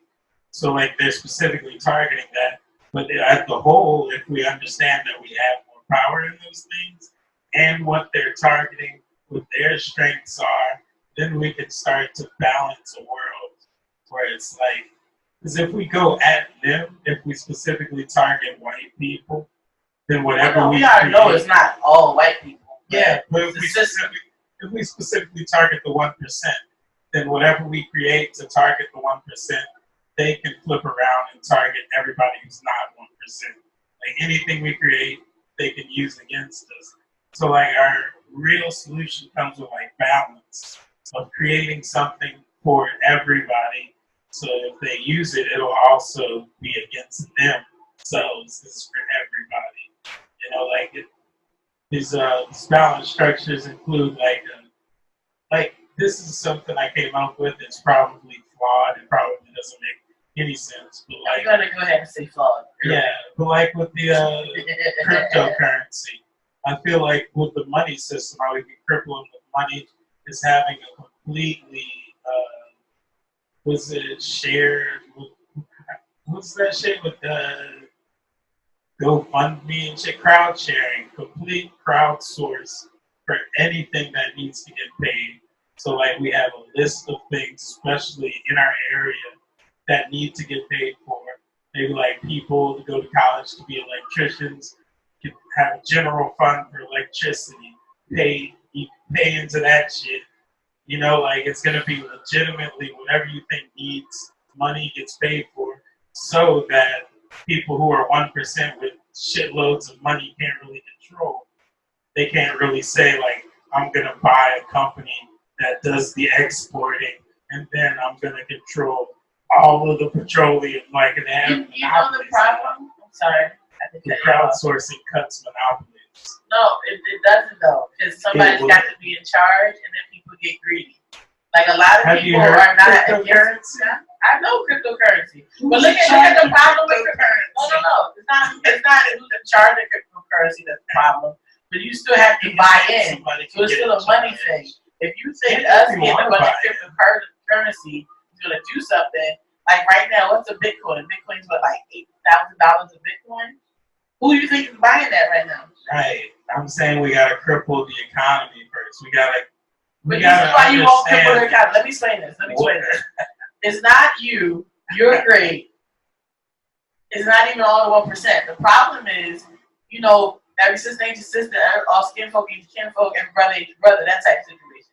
So like they're specifically targeting that. But as the whole, if we understand that we have more power in those things and what they're targeting, what their strengths are, then we can start to balance a world where it's like, because if we go at them, if we specifically target white people, then whatever
we already know it's not all white people.
Yeah, but if we specifically target the 1%, then whatever we create to target the 1%, they can flip around and target everybody who's not 1%. Like anything we create, they can use against us. So like our real solution comes with like balance of creating something for everybody. So if they use it, it'll also be against themselves. This is for everybody. You know, like these balance structures include like this is something I came up with. It's probably flawed. It probably doesn't make any sense. But like,
I'm gonna go ahead and say flawed.
Yeah, but like with the cryptocurrency, I feel like with the money system, how we can cripple them with money is having a completely was it shared? What's that shit with the GoFundMe and shit? Crowd sharing, complete crowdsource for anything that needs to get paid. So like we have a list of things, especially in our area, that need to get paid for. Maybe like people to go to college to be electricians, can have a general fund for electricity, you pay into that shit. You know, like it's gonna be legitimately whatever you think needs money gets paid for, so that people who are 1% with shitloads of money can't really control. They can't really say like, I'm gonna buy a company that does the exporting, and then I'm gonna control all of the petroleum, like an
You know the problem? I'm sorry.
The crowdsourcing cuts monopolies.
No, it doesn't though, because somebody's got to be in charge, and then people get greedy. Like a lot of people are not against. I know cryptocurrency, but look at the problem with cryptocurrency. No, it's not who's in charge of cryptocurrency that's the problem. But you still have to buy in, so it's still a money thing. If you think us getting a bunch of cryptocurrency is going to do something, like right now, what's a Bitcoin? Bitcoin's what, like $8,000 a Bitcoin? Who do you think is buying that right now?
Right. I'm saying we gotta cripple the economy first. We gotta.
But this is why you won't cripple the economy. Let me explain this. It's not you. You're great. It's not even all the 1%. The problem is, you know, every sister ain't your sister. All skin folk ain't your kinfolk. Every brother ain't your brother. That type of situation.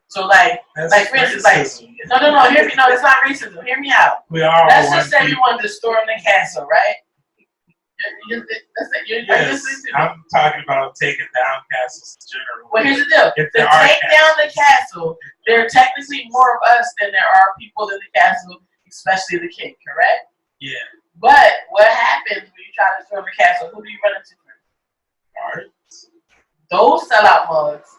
So like for instance, no. Hear me. No, it's not racism. Hear me out. Let's just say you wanted to storm the castle, right?
I'm talking about taking down castles in general.
Well, here's the deal. To take down the castle, there are technically more of us than there are people in the castle, especially the king, correct?
Yeah.
But what happens when you try to storm the castle? Who do you run into first?
Guards.
Those sellout mugs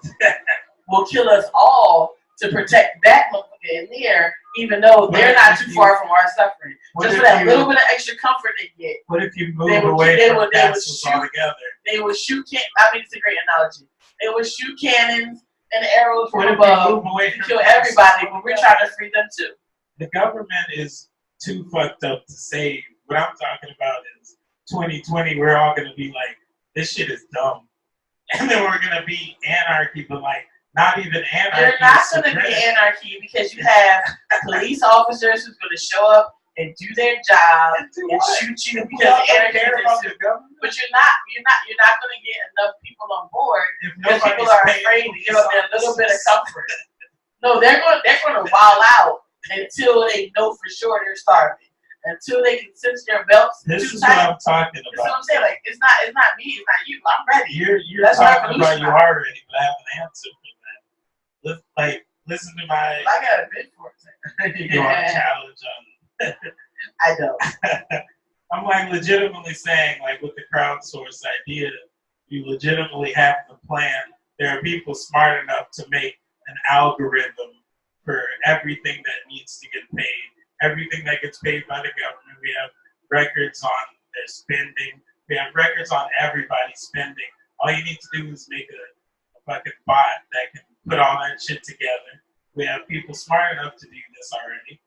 will kill us all to protect that motherfucker in there, even though they're not too far from our suffering. Just for that little bit of extra comfort they get.
What if you move away from castles altogether?
They would shoot it's a great analogy. They would shoot cannons and arrows from above to kill everybody, but we're trying to free them too.
The government is too fucked up to save. What I'm talking about is 2020, we're all going to be like, this shit is dumb. And then we're going to be anarchy, but like, not even anarchy.
You're not going to be anarchy because you have police officers who's going to show up and do their job and shoot you because anarchy is But you're not going to get enough people on board because people are afraid to give up their little bit of comfort. No, they're going to wild out until they know for sure they're starving. Until they can cinch their belts.
This is what I'm talking about.
That's what I'm saying. Like it's not me. It's not you. I'm ready.
You're talking about you already, but I have an answer for that. Listen to my.
I got a bid for it.
You want to challenge on?
I don't.
I'm like legitimately saying, like with the crowdsource idea, you legitimately have the plan. There are people smart enough to make an algorithm for everything that needs to get paid. Everything that gets paid by the government, we have records on their spending. We have records on everybody's spending. All you need to do is make a fucking bot that can put all that shit together. We have people smart enough to do this already.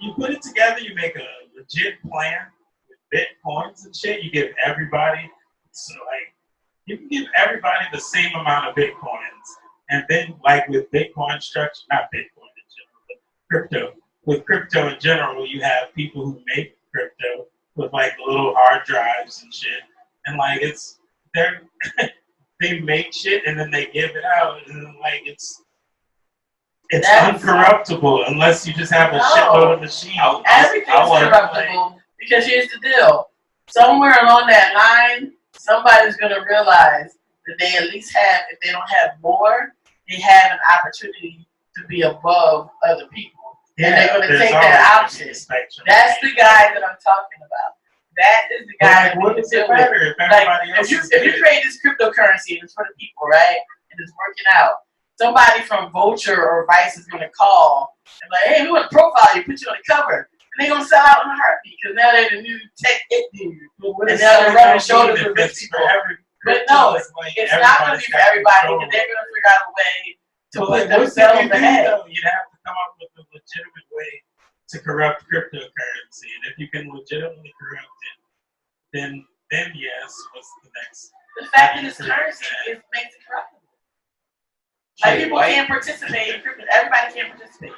You put it together, you make a legit plan with bitcoins and shit. You give everybody, so like, you can give everybody the same amount of bitcoins. And then, like with Bitcoin structure, not Bitcoin in general, but crypto. With crypto in general, you have people who make crypto with like little hard drives and shit. And like they make shit and then they give it out. And then, like it's uncorruptible unless you just have a shitload of machines.
Everything's corruptible because here's the deal. Somewhere along that line, somebody's going to realize that they at least have, if they don't have more, they have an opportunity to be above other people. Yeah, and they're going to take that option. That's the guy that I'm talking about. That is the guy that
what is it better if everybody else
if you create this cryptocurrency and it's for the people, right, and it's working out, somebody from Vulture or Vice is going to call and like, hey, we want to profile you, put you on the cover. And they're going to sell out in a heartbeat because now they're the new tech dude. And now they're rubbing shoulders with rich people. But no, it's not going to be for everybody because they're going to figure out a way to put themselves ahead.
You'd have to come up with a legitimate way to corrupt cryptocurrency. And if you can legitimately corrupt it, then yes, what's the next?
The fact that it's currency makes it corruptible. Like people can't participate in crypto. Everybody can't participate.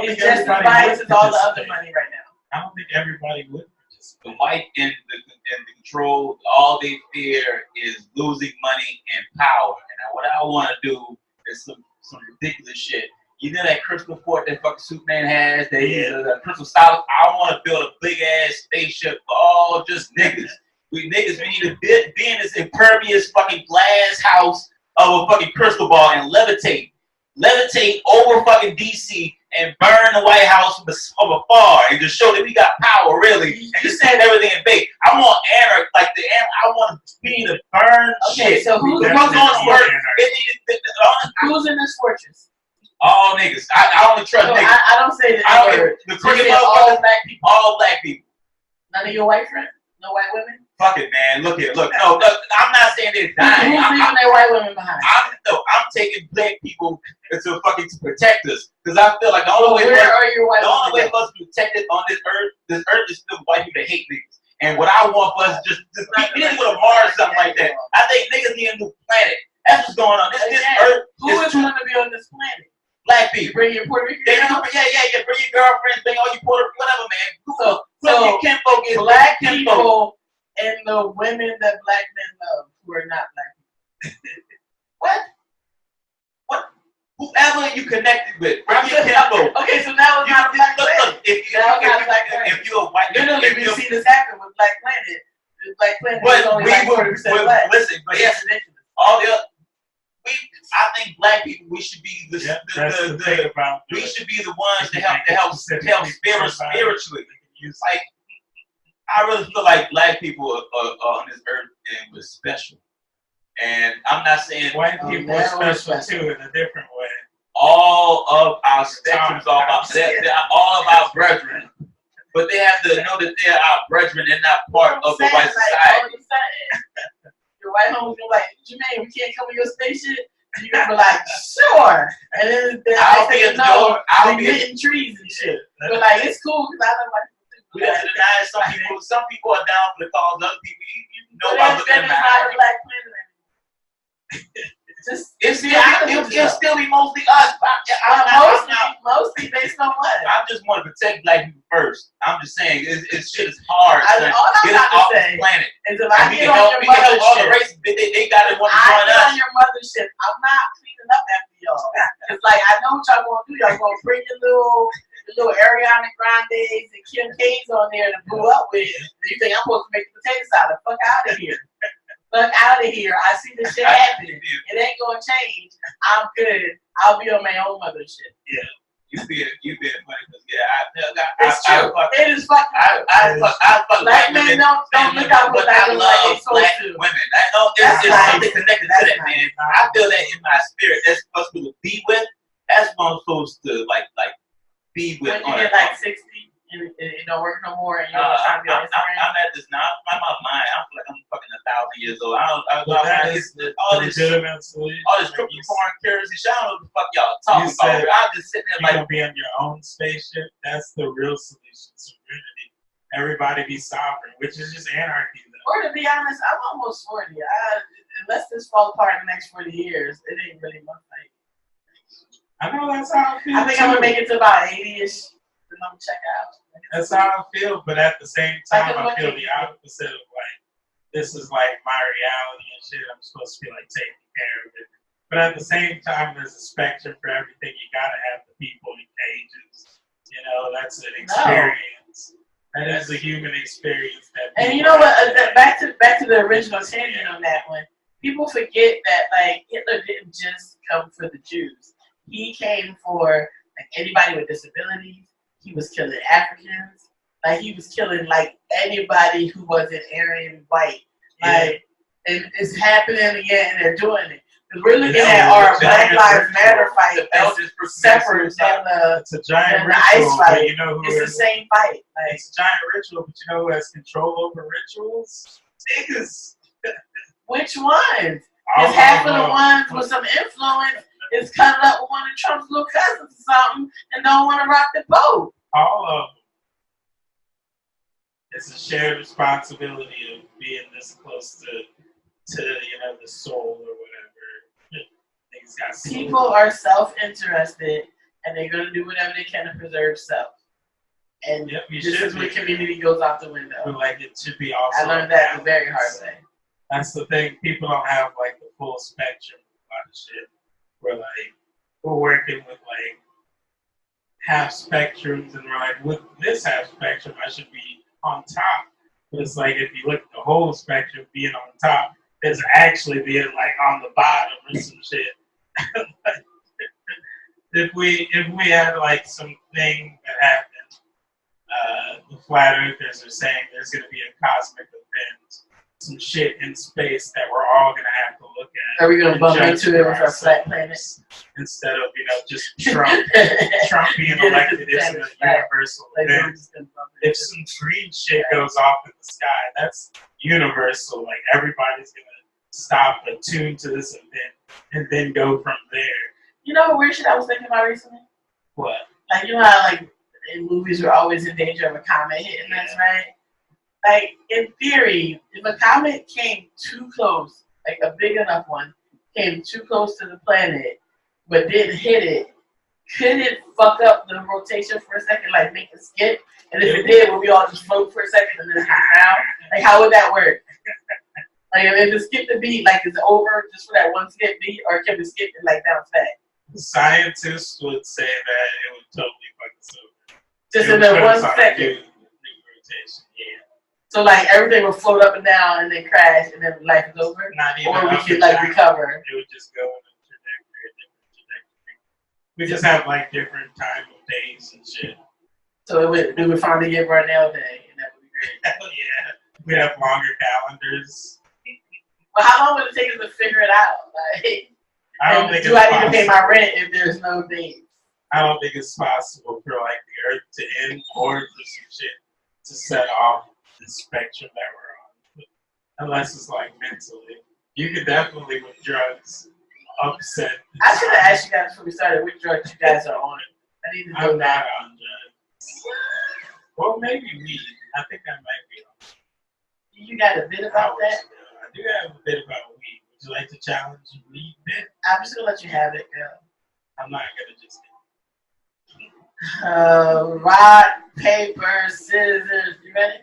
It's just as biased as all the other money right now.
I don't think everybody would participate.
The white and the control, all they fear is losing money and power. And what I want to do is some ridiculous shit. You know that crystal fort that fucking Superman has? The crystal solid. I want to build a big ass spaceship for all just niggas. We need to be in this impervious fucking glass house of a fucking crystal ball and levitate over fucking DC and burn the White House from afar and just show that we got power, really, and just set everything in bait. I want anarchy, I want to be the burn shit.
So who's in this fortress?
All niggas. I only trust niggas.
I don't say that.
All black people.
None of your white friends? No white women?
Fuck it, man. Look, no, I'm not saying they're dying.
Who's leaving their white women behind?
I'm taking black people to protect us. Because I feel like the only way for us to protect it on this earth is still white people that hate niggas. And what I want for us is just we need to go to Mars or something like that. I think niggas need a new planet. That's what's going on. This earth.
Who is going to be on this planet?
Black people.
Bring your Puerto Rican
girls? Yeah. Bring your girlfriends. Bring all your Puerto Rican, whatever, man. So your kinfolk is
black people and the women that black men love who are not black people.
What? Whoever you connected with, bring your kinfolk.
Okay, so now it's not a black planet.
If you're a white,
literally we see this happen with Black Planet. Black Planet is only like 40% black.
Listen, but yes, all the other. I think black people, we should be we should be the ones to help spiritually. Like, I really feel like black people are on this earth and we're special. And I'm not saying
white people are special too in a different way.
All of our spectrums, all of our brethren. But they have to know that they're our brethren and not part of the white society.
Your white homies gonna be like, Jermaine, we can't come in your spaceship. And you're gonna be like, sure. And then
I'll be at the door.
I'll be hitting trees and shit. But like, it's cool because I know white people.
We have to deny some people are down for the cause. Other people, you know about
looking at not a Black Planet.
It'll still be mostly us.
Mostly based on what?
I just want to protect black people first. I'm just saying, it's shit is hard.
All I'm about to say
planet.
is if I get on your mothership,
they got to want to join us.
on your mothership, I'm not cleaning up after y'all. It's like, I know what y'all gonna do. Y'all gonna bring your little Ariana Grandes and Kim K's on there to blew up with. And you think I'm supposed to make the potato salad? Fuck out of here. Fuck out of here. I see this shit happening. It ain't gonna change. I'm good. I'll be on my own mothership.
Yeah. You being funny because
it's true. It is fucking true. Black men don't look out for black women like they supposed to.
Women. There's something connected to that, man. I feel that in my spirit. That's supposed to be with. That's what I'm supposed to like be with.
When you get like 60 it don't work no more, and you're trying to be on Instagram.
I'm at this now. I'm out my mind. I feel like I'm fucking 1,000 years old.
That is the legitimate solution.
All this crypto foreign currency shit. I don't know what the fuck y'all talking about. I'm just sitting there
you're
like,
gonna be on your own spaceship. That's the real solution. Serenity. Everybody be sovereign, which is just anarchy.
Or to be honest, I'm almost 40. Unless this falls apart in the next 40 years, it ain't really my thing.
I know that's how I feel.
I think I'm gonna make it to about 80ish, then I'm gonna check out.
That's how I feel, but at the same time, I feel the opposite of like, this is like my reality and shit. I'm supposed to be like taking care of it. But at the same time, there's a spectrum for everything. You gotta have the people in cages. You know, that's an experience. That is a human experience.
And you know what? Back to the original tangent on that one. People forget that like Hitler didn't just come for the Jews. He came for like anybody with disabilities. He was killing Africans. Like he was killing like anybody who wasn't Aryan white. Like and it's happening again, and they're doing it. Because we're looking at our Black Lives Matter fight as separate than
it's a giant ritual,
ice fight.
You know who
it's the same fight. Like,
it's a giant ritual, but you know who has control over rituals? Niggas.
Which ones? Because half of the ones with some influence is cuddling up with one of Trump's little cousins or something and don't want to rock the boat.
All of them. It's a shared responsibility of being this close to you know, the soul or whatever.
People are self-interested and they're going to do whatever they can to preserve self. And this is when community goes out the window.
But like it should be also.
I learned that the very hard way.
That's the thing. People don't have like the full spectrum of a lot of shit. We're working with like half spectrums, and we're like, with this half spectrum, I should be on top. But it's like if you look at the whole spectrum, being on top is actually being like on the bottom or some shit. If we had like something that happened, the flat earthers are saying there's going to be a cosmic event, some shit in space that we're all going to have to look at.
Are we going to bump into it with our flat planets?
Instead of, you know, just Trump being elected isn't a universal event. If some green shit goes off in the sky, that's universal. Like everybody's going to stop, attune to this event, and then go from there.
You know what weird shit I was thinking about recently?
What?
Like, you know how, like, in movies we're always in danger of a comet hitting us, right? Like, in theory, if a comet came too close, like a big enough one, came too close to the planet, but didn't hit it, could it fuck up the rotation for a second, like make it skip? And if it did, would we all just float for a second and then hit down? Like, how would that work? Like, if it skipped the beat, like, is it over just for that one skip beat, or can it skip it, like, bounce back?
Scientists would say that it would totally fuck us over.
Just in that 1 second.
Yeah.
So like everything will float up and down and then crash and then life is over?
Not even
or we could like recover.
It would just go in a different trajectory. We just have like different time of days and shit.
So we would finally get Barnell Day and that would be great.
Hell yeah. We'd have longer calendars.
But how long would it take us to figure it out? Like,
I don't think
do I need to pay my rent if there's no dates?
I don't think it's possible for like the Earth to end or for some shit to set off the spectrum that we're on. Unless it's like mentally. You could definitely with drugs upset.
I should have asked you guys before we started which drugs you guys are on. I need to know
I'm
that.
not on drugs. Well, maybe weed. I think I might be on.
You got a bit about that?
I do have a bit about weed. Would you like to challenge the weed bit?
I'm just gonna let you have it, girl.
I'm not gonna just.
Rock, paper, scissors. You ready?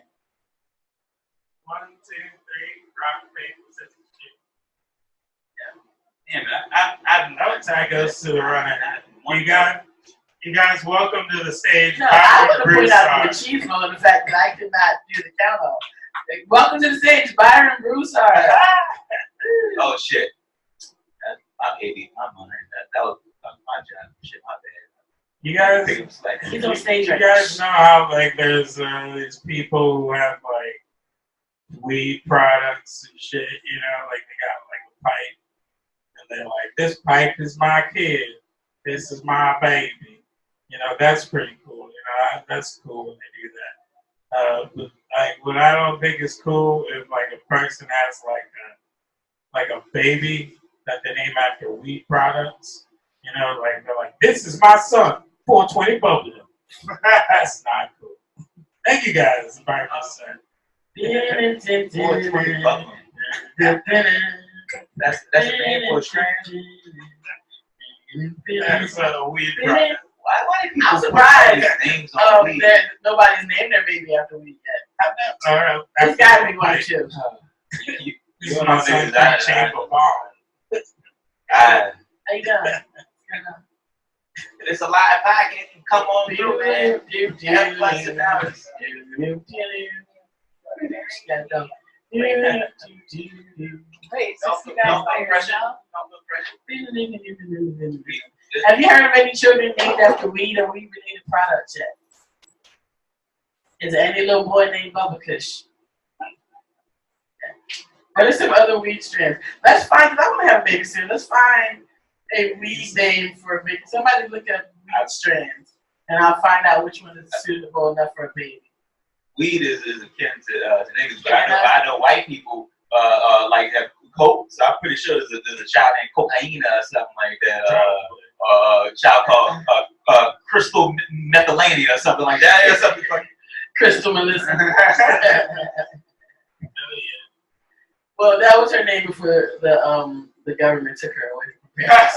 1, 2, 3. Rock, paper, scissors, shoot.
damn it,
I would say goes to the runner. You guys, welcome to the stage.
No, I want to point out the cheese on the fact that I could not do the count off. Welcome to the stage, Byron Broussard.
Oh shit. I'm 80. I'm on it. That was my job. Shit, my bad.
You guys,
He's on stage
you
right
guys know how like there's these people who have like weed products and shit, you know, like they got like a pipe and they're like, this pipe is my kid, this is my baby, That's pretty cool. That's cool when they do that. But what I don't think is cool is like a person has like a baby that they name after weed products. Like they're like, this is my son, 420 bubblegum. That's not cool. Thank you guys, Byron said.
420 bubblegum. That's a name for a strand.
That's a weed product.
Why do people
I'm
put
surprised
names on weed?
nobody's named their baby after weed yet. It's gotta be one too.
This is my son, Chamber Bomb.
How
you doing?
It's a live podcast. Come on through, man. Everybody sit down.
Have you heard of any children named after weed or weed-related products yet? Is there any little boy named Bubba Kush? What are some other weed strands? Let's find, because I want to have a baby soon. Let's find a weed name for a baby. Somebody look up weed strands, and I'll find out which one is suitable enough for a baby.
Weed is akin to niggas, but I know white people like have coke, so I'm pretty sure there's a child named Cocaine or something like that. A child called Crystal Methylania or something like that. Or something like
Crystal Melissa. Well, that was her name before the government took her away from parents.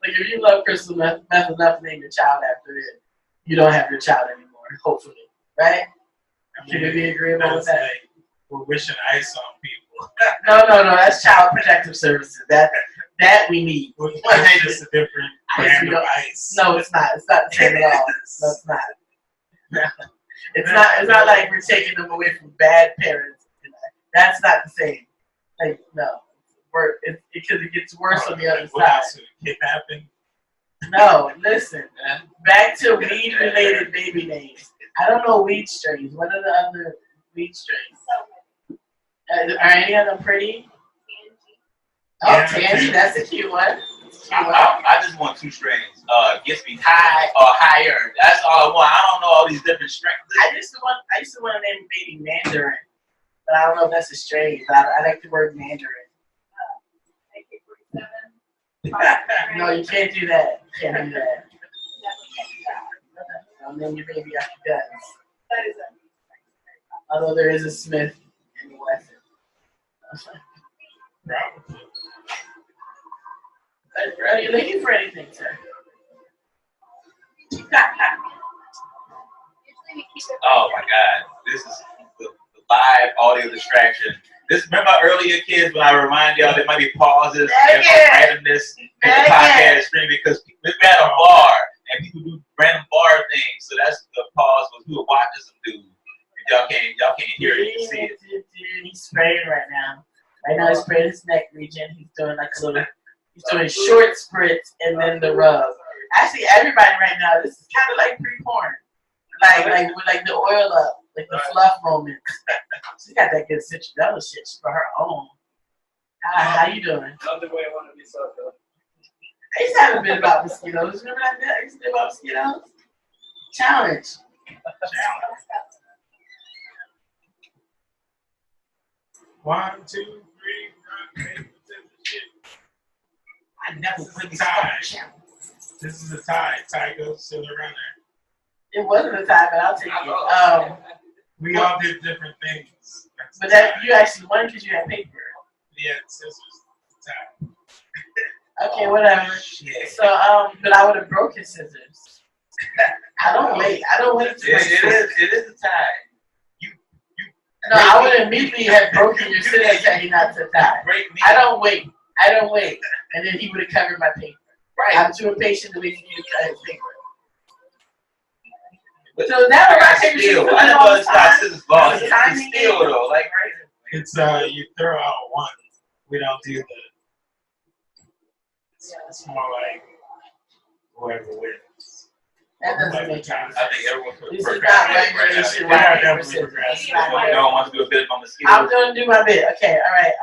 Like if you love Crystal Meth enough to name your child after it, you don't have your child anymore. Hopefully, right? Can we be agreeable with that?
Like, we're wishing ice on people.
No. That's Child Protective Services. That we need.
It's just a different brand of ice.
No, it's not. It's not the same at all. No, it's not. No. It's not like we're taking them away from bad parents. That's not the same. Like no, because it gets worse on the other side.
Kidnapping.
No, listen. Back to weed-related baby names. I don't know weed strains. What are the other weed strains? Are any of them pretty? Oh, Tansy, that's a cute one.
I just want 2 strains. Gets me high or higher. That's all I want. I don't know all these different strains.
I used to want to name a baby Mandarin, but I don't know if that's a strain. But I like the word Mandarin. No, you can't do that. You can't do that. Don't name your baby after that. Although there is a Smith in the West. Are you looking for anything, sir?
Oh my God! This is the live audio distraction. Remember earlier, kids, when I remind y'all there might be pauses and randomness in the podcast stream because we're at a bar and people do random bar things. So that's the pause was we were watching some dude. Y'all can't hear it, you can see it.
He's spraying right now. Right now he's spraying his neck region. He's doing like a little. He's doing short spritz and then the rub. Actually, everybody right now, this is kind of like pre-porn. Like with like the oil up, like the fluff moment. She got that good citronella shit for her own. How you doing?
Not the way I want to be so good.
I used to have a bit about mosquitoes. Remember that bit I used to do about mosquitoes? Challenge.
1, 2, 3, 4, 5, 6, 7, 8.
I never put these
This is a tie. Tie goes to the runner.
It wasn't a tie, but I'll take it.
We all did different things.
But that you actually won because you had paper.
Yeah, scissors. Tie.
Okay, whatever. So, but I would have broken scissors. I don't wait. I don't wait to break scissors.
It is a tie.
No, I would immediately have broken your scissors had you not to tie. I don't wait. And then he would have covered my paper.
Right.
I'm too impatient to wait for you to cut his paper. But so that was rock, paper, scissors.
I never understood scissors balls. It's still though, like right.
It's you throw out one. We don't do the. It's more like whoever wins.
That doesn't make sense.
I think everyone's
This is not regulation.
They are definitely progressive.
No one wants to do a bit on the mosquitoes.
I'm gonna do my bit. Okay, all right.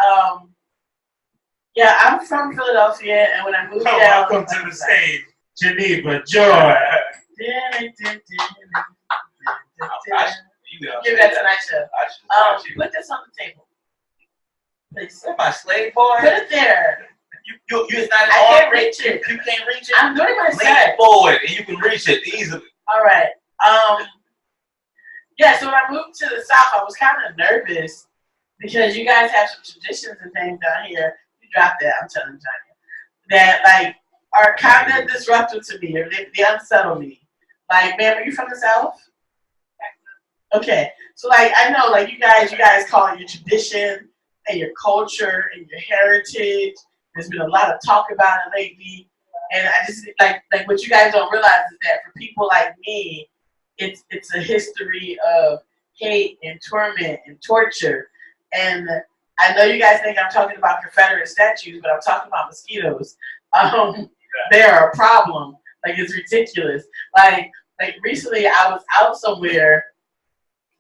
Yeah, I'm from Philadelphia, and when I moved down,
Welcome to the stage, Geneva Joy.
Give that to my show. Put this on the table. Please.
You're my slave boy.
Put it there.
It's not
I can't reach it.
You can't reach it.
I'm doing my
Lean
set.
forward and you can reach it easily.
All right. Yeah, so when I moved to the South, I was kind of nervous because you guys have some traditions and things down here. You dropped that, I'm telling you, that like are kind of disruptive to me, or they unsettle me. Like, ma'am, are you from the South? Okay, so like I know, like you guys call it your tradition and your culture and your heritage. There's been a lot of talk about it lately, and I just like what you guys don't realize is that for people like me, it's a history of hate and torment and torture. And I know you guys think I'm talking about Confederate statues, but I'm talking about mosquitoes. They are a problem. Like, it's ridiculous. Like recently I was out somewhere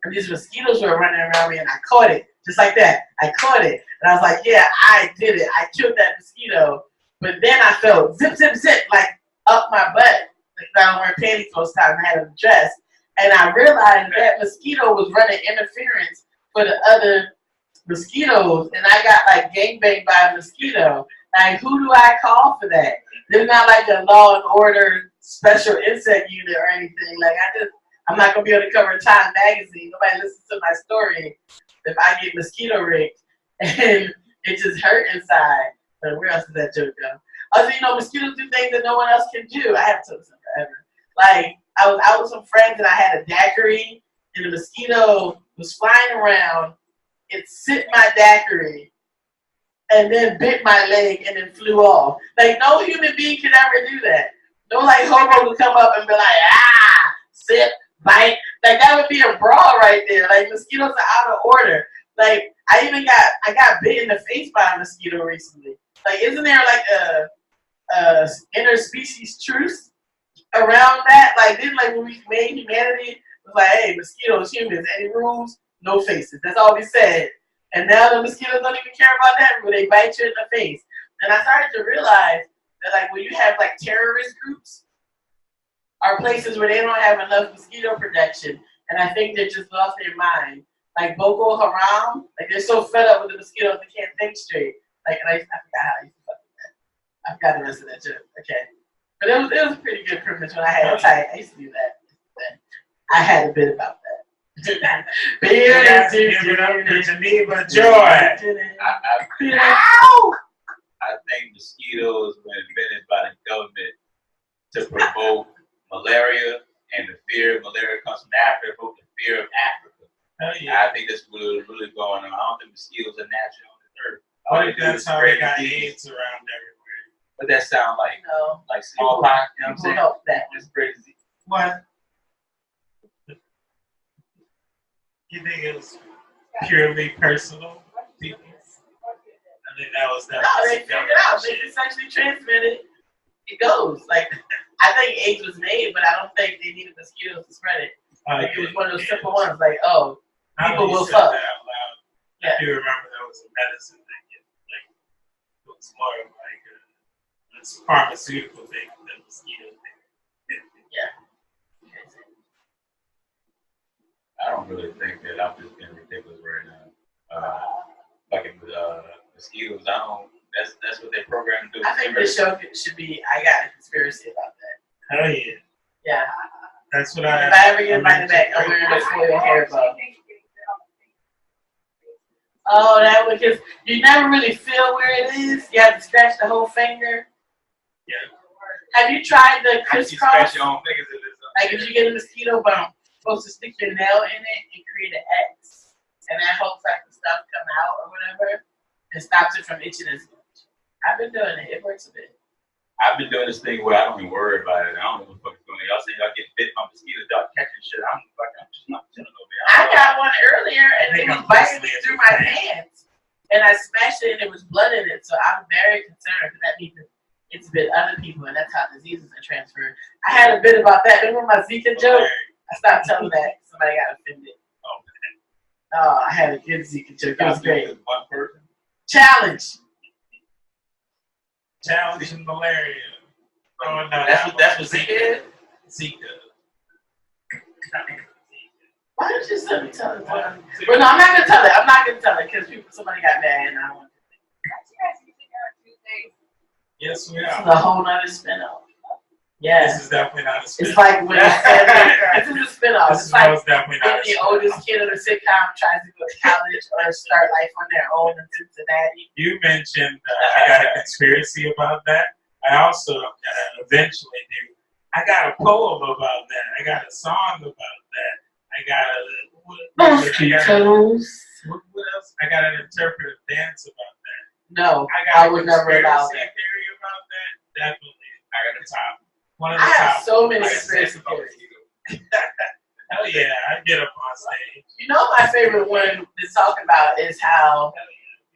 and these mosquitoes were running around me and I caught it. Just like that. I caught it. And I was like, yeah, I did it. I killed that mosquito. But then I felt zip, zip, zip, like up my butt. Like, I don't wear panties most times. I had a dress. And I realized that mosquito was running interference for the other mosquitoes. And I got like gangbanged by a mosquito. Like, who do I call for that? There's not like a Law and Order special insect unit or anything. Like, I'm not going to be able to cover Time magazine. Nobody listens to my story if I get mosquito raped. And it just hurt inside. But where else did that joke go? Also, mosquitoes do things that no one else can do. I haven't told them forever. Like, I was out with some friends and I had a daiquiri and the mosquito was flying around. It sipped my daiquiri and then bit my leg and then flew off. Like, no human being could ever do that. No, like, hobo would come up and be like, sip, bite. Like, that would be a brawl right there. Like, mosquitoes are out of order. Like, I got bit in the face by a mosquito recently. Like, isn't there like a interspecies truce around that? Like, didn't like when we made humanity, it was like, hey, mosquitoes, humans, any rules, no faces. That's all we said. And now the mosquitoes don't even care about that, but they bite you in the face. And I started to realize that, like, when you have like terrorist groups, are places where they don't have enough mosquito protection, and I think they just lost their mind. Like Boko Haram, like they're so fed up with the mosquitoes they can't think straight. Like, and I forgot how I used to fucking that. I forgot the rest of that joke. Okay, but it was a pretty good premise when I had it tight. I used to do that. I had a bit about that.
Geneva Joy.
I think mosquitoes were invented by the government to provoke malaria, and the fear of malaria comes from Africa, the fear of Africa. Yeah. I think that's really going on. I don't think mosquitoes are natural on the earth.
I think that's how they got AIDS around everywhere.
But that sounds like smallpox, you know what I'm saying?
That
was crazy.
What? You think it was purely personal? People? I think that was that.
No, they figured it out. They essentially transmitted. It goes. Like, I think AIDS was made, but I don't think they needed mosquitoes to spread it. Like, it was one of those simple ones. Like, people will fuck.
Yeah. I do remember there was a medicine that it was more of like a pharmaceutical thing than mosquito thing.
Yeah.
I don't really think that. I'm just being ridiculous right now. Mosquitoes, that's what they programmed to do.
I think this show should be, I got a conspiracy about that.
Hell yeah.
Yeah.
That's what
if I ever get invited back, I'm wearing a foil hair bow. Oh, that would just, you never really feel where it is. You have to scratch the whole finger.
Yeah.
Have you tried the crisscross?
Scratch your own fingers.
Like, if you get a mosquito bite, you're supposed to stick your nail in it and create an X. And that helps like the stuff come out or whatever. And stops it from itching as much. I've been doing it. It works a bit.
I've been doing this thing where I don't even worry about it. I don't know what the fuck is going on. Y'all say y'all get bit by mosquitoes, y'all catching shit. I'm just not chilling over here.
I got one earlier and it was biting me through my pants. And I smashed it and it was blood in it. So I'm very concerned because that means it's bit other people and that's how diseases are transferred. I had a bit about that. Remember my Zika joke? I stopped telling that. Somebody got offended. Oh, I had a good Zika joke. It was great.
One person.
Challenge
and malaria. Oh, no,
That's what Zeke is? Zeke.
Why did you send me tell it? Well, no, I'm not gonna tell it. I'm not gonna tell it because somebody got mad and I want.
Yes, we
This is
are.
a whole nother spin-off. Yes.
This is definitely not a spin-off.
It's like when this is a spin-off.
This
It's like
is definitely
when
not a
the
spin-off.
oldest kid of the sitcom tries to go to college or start life on their own in Cincinnati.
You mentioned I got a conspiracy about that. I also eventually do. I got a poem about that. I got a song about that. I got a what else? I got an interpretive dance about that.
No,
I
would never allow
conspiracy
that.
theory about that. Definitely, I got the top. One of
I
the top.
have so many conspiracy theories.
Hell yeah, I get up on stage.
You know, my favorite one to talk about is how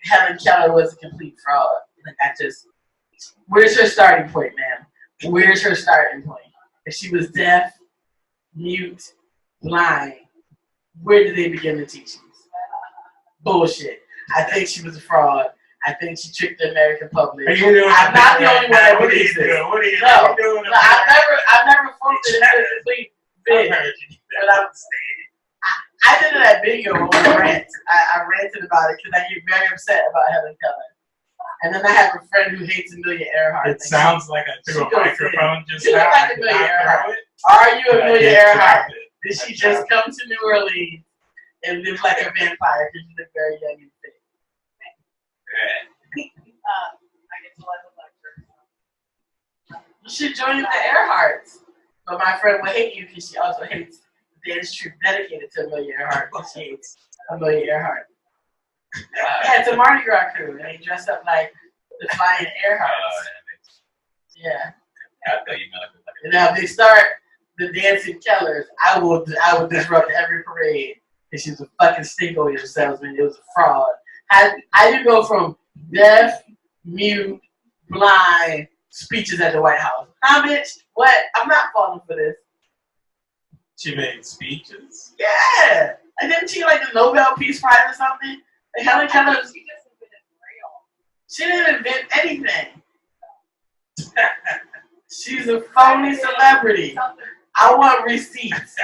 Helen Keller was a complete fraud. Like, where's her starting point, ma'am? Where's her starting point? If she was deaf, mute, blind, where did they begin to teach you? Bullshit. I think she was a fraud. I think she tricked the American public. I'm not the only one that believes this.
What are you doing?
No, I've never formed it into a complete bit. But I did that video on a rant. I ranted about it because I get very upset about Helen Keller. And then I have a friend who hates Amelia Earhart.
It sounds like I threw a microphone just now.
You look like Amelia Earhart. Are you Amelia Earhart? Did she just come to New Orleans and live like a vampire because you look very young and fit? You should join the Earharts. But my friend will hate you because she also hates the dance troupe dedicated to Amelia Earhart because she hates Amelia Earhart. Yeah, it's a Mardi Gras crew, and they dress up like the flying Earharts. Yeah. And now if they start the dancing Kellers, I will disrupt every parade. And she's a fucking stink oil salesman. It was a fraud. How do you go from deaf, mute, blind speeches at the White House? Huh, bitch? What? I'm not falling for this.
She made speeches?
Yeah. And didn't she like the Nobel Peace Prize or something? Like Helen Keller. She didn't invent anything. She's a phony celebrity. I want receipts.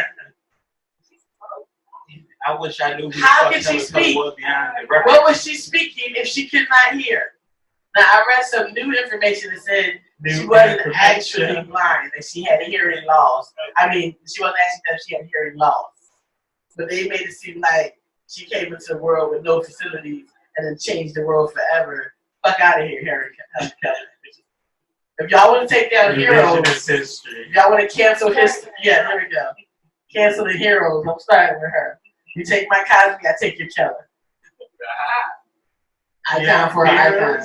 I wish I knew.
How can she speak? What was she speaking if she could not hear? Now I read some new information that said she wasn't actually blind, that she had hearing loss. I mean, she wasn't actually that she had hearing loss, but they made it seem like she came into the world with no facilities and then changed the world forever. Fuck out of here, Helen Keller. If y'all want to take down heroes, if y'all want to cancel history, yeah, there we go. Cancel the heroes. I'm starting with her. You take my Cosby, I take your Keller. Icon for an icon.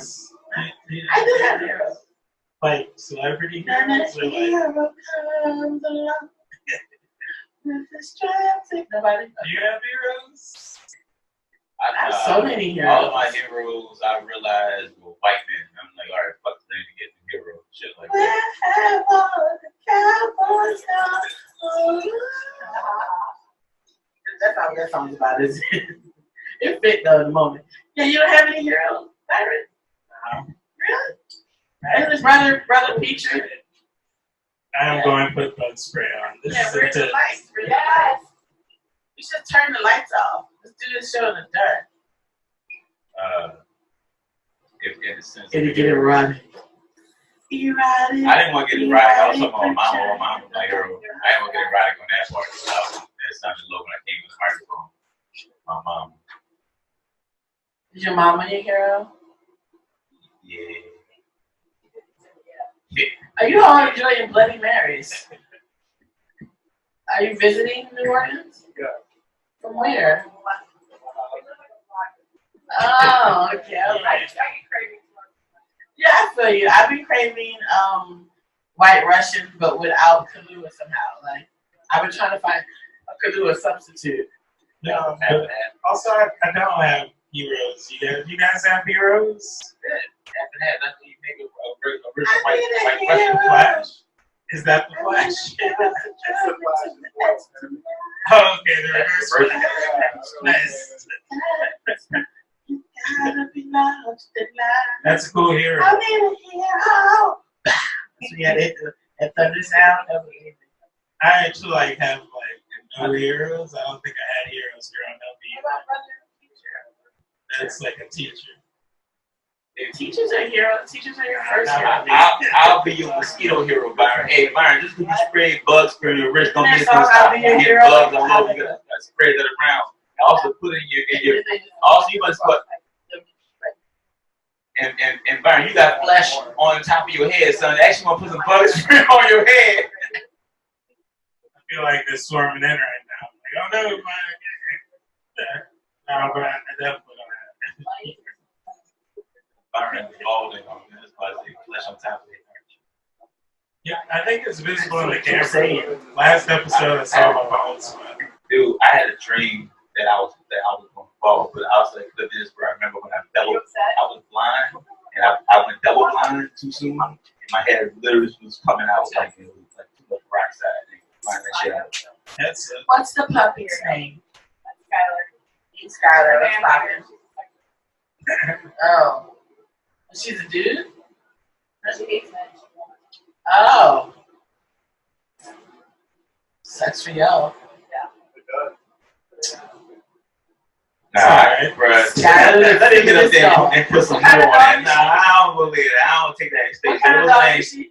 I do have heroes.
Like celebrity
heroes?
Like,
hero comes along with his traffic. Nobody.
Do you have heroes?
I
have so many heroes.
All of my heroes, I realized, were white men. I'm like, all right, fuck the name to get the hero, shit like that.
That's not what that song's about, is it? It fit though in the moment. Yeah, you don't have any heroes, Byron? Really? And his brother Peacher.
I'm going to put bug spray on. This is
where's the lights? Yes. You should turn the lights off. Let's do this show in the dark.
In the sense
Can you get it running?
I didn't want to get it right. I was talking about my mom was my hero. I didn't want to get it right on that part. That sounded low when I came to the microphone. My mom.
Is your mama your hero?
Yeah.
Are you all enjoying Bloody Marys? Are you visiting New Orleans?
Yeah.
From where? Oh, okay. Yeah, I feel you. I've been craving White Russian, but without Kahlua somehow. Like, I've been trying to find a Kahlua substitute.
No, also, I don't have heroes. You guys have heroes? Like Russian Flash? Is that the Flash? Oh, okay, the reverse version. Nice. That's a cool hero.
I need a hero.
So you had to hit that thunder sound. That was amazing.
I actually like have like no heroes. I don't think I had heroes growing up either. That's like a teacher.
Teachers are heroes. Teachers are your first hero.
I'll be your mosquito hero, Byron. Hey, Byron, just because you spray bugs for your wrist, don't mean it's
I'll
stop
be your
getting
hero.
bugs all over. You gotta spread that around. Also put in your also you must put and Byron, you got flesh on top of your head, son. Actually want to put some bug spray on your head.
I feel like they're swarming in right now. Like, oh no, no, but I definitely don't have.
Byron is balding on this. That's why I say flesh on top of it.
Yeah, I think it's visible in the camera. Last episode I saw my bald spot.
Dude, I had a dream that I was going to fall, but I was like, look at this, where I remember when I was blind, and I went double blind too soon, and my head literally was coming out like it was like too much rock side. Find that shit out.
That's it.
What's the puppy's name? Skylar. That's Skylar. Oh. She's a dude? Oh. Sucks for y'all.
Nah, bro. Let me get up there and put some more on that. Nah, I don't believe it. I don't take that extension.
What kind of dog is she?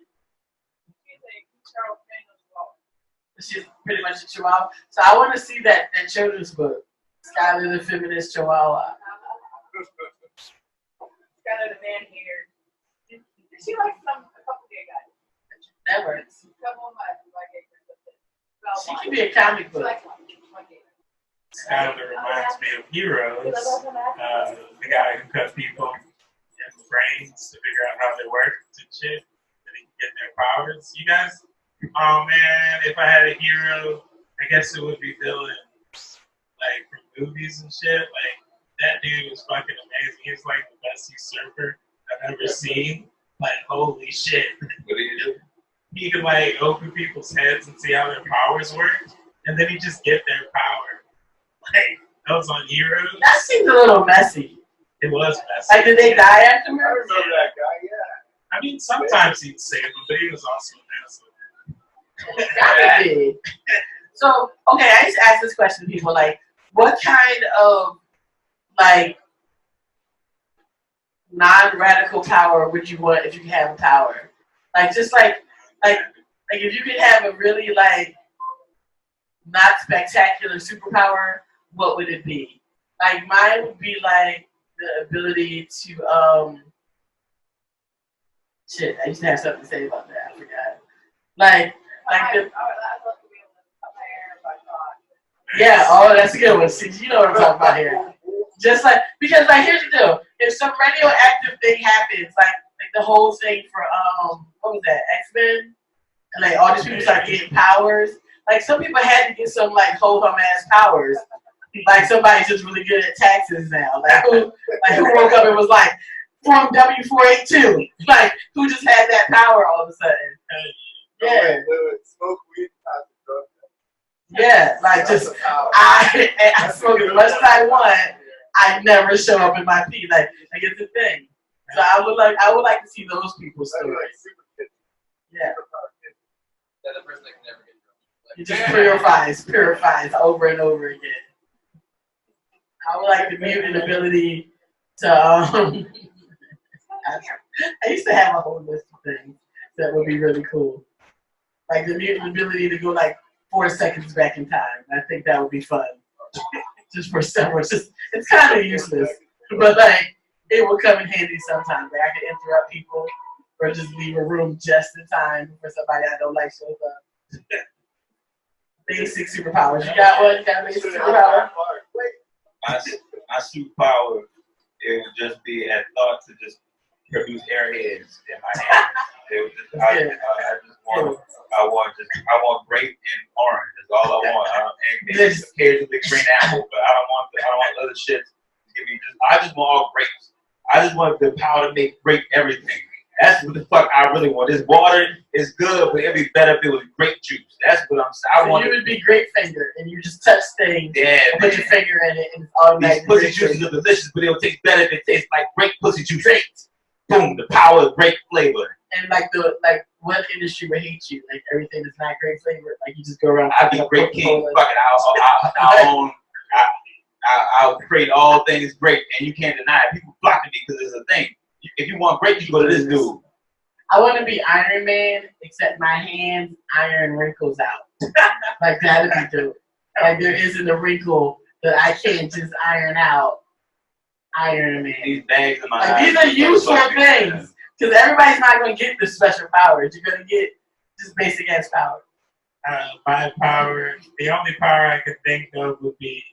She's pretty much a chihuahua. So I want to see that children's book. Skylar the Feminist Chihuahua.
Skylar the man here. She likes a couple gay guys.
That works.
A couple of my gay friends.
She can be a comic book.
Skylar reminds me of Heroes, the guy who cut people in the brains to figure out how they work and shit, and he can get their powers. You guys, oh man, if I had a hero, I guess it would be villains, like from movies and shit. Like that dude was fucking amazing. He's like the best usurper I've ever seen. Like holy shit.
What do you do?
He could like open people's heads and see how their powers work, and then he just get their power. Like, that was on Heroes.
That seems a little messy.
It was messy.
Like, did they die afterwards?
I remember that guy, yeah.
I mean, sometimes he'd save them, but he was also an asshole.
Gotta be. So, okay, I used to ask this question to people, like, what kind of, like, non-radical power would you want if you could have a power? Like, just like if you could have a really, like, not spectacular superpower, what would it be? Like mine would be like the ability to shit, I used to have something to say about that. I forgot. Like the yeah, oh that's a good one. See, you know what I'm talking about here. Just like because like here's the deal. If some radioactive thing happens, like the whole thing for what was that, X-Men? And like all these people start getting powers. Like some people had to get some like ho-hum ass powers. Like somebody's just really good at taxes now. Like who woke up and was like from W482? Like who just had that power all of a sudden? Yeah.
Smoke weed,
yeah, like just I smoke as much as I want. I never show up in my pee. Like it's a thing. So I would like to see those people's stories. Yeah.
The person that can never get drunk.
It just purifies over and over again. I would like the mutant ability to I used to have a whole list of things that would be really cool. Like the mutant ability to go like 4 seconds back in time. I think that would be fun. Just for several. It's kind of useless. But like it will come in handy sometimes. Like I could interrupt people or just leave a room just in time for somebody I don't like shows up. Basic superpowers. You got one? You got a basic superpower?
My superpower, it would just be at thought to just produce airheads in my hands. It was just, I want grape and orange. That's all I want. And maybe occasionally green apple, but I don't want other shit. I just want all grapes. I just want the power to make grape everything. That's what the fuck I really want. This water is good, but it'd be better if it was grape juice. That's what I'm saying.
So you would be grape finger, and you just touch things, and put your finger in it, and it's automatic.
These pussy juices are delicious, but it'll taste better if it tastes like grape pussy juice.
Great.
Boom, the power of grape flavor.
And like what industry would hate you? Like everything that's not grape flavored. Like you just go around.
I'd be grape king. Fuck it, I'll create all things grape, and you can't deny it. People flock to me because it's a thing. If you want grape, you go to this dude.
I want to be Iron Man, except my hands iron wrinkles out. Like that'd be dope. Like there isn't a wrinkle that I can't just iron out. Iron Man.
These bags in my
like,
eyes.
these are useful things. Because everybody's not going to get the special powers. You're going to get just basic ass power.
My power, the only power I could think of would be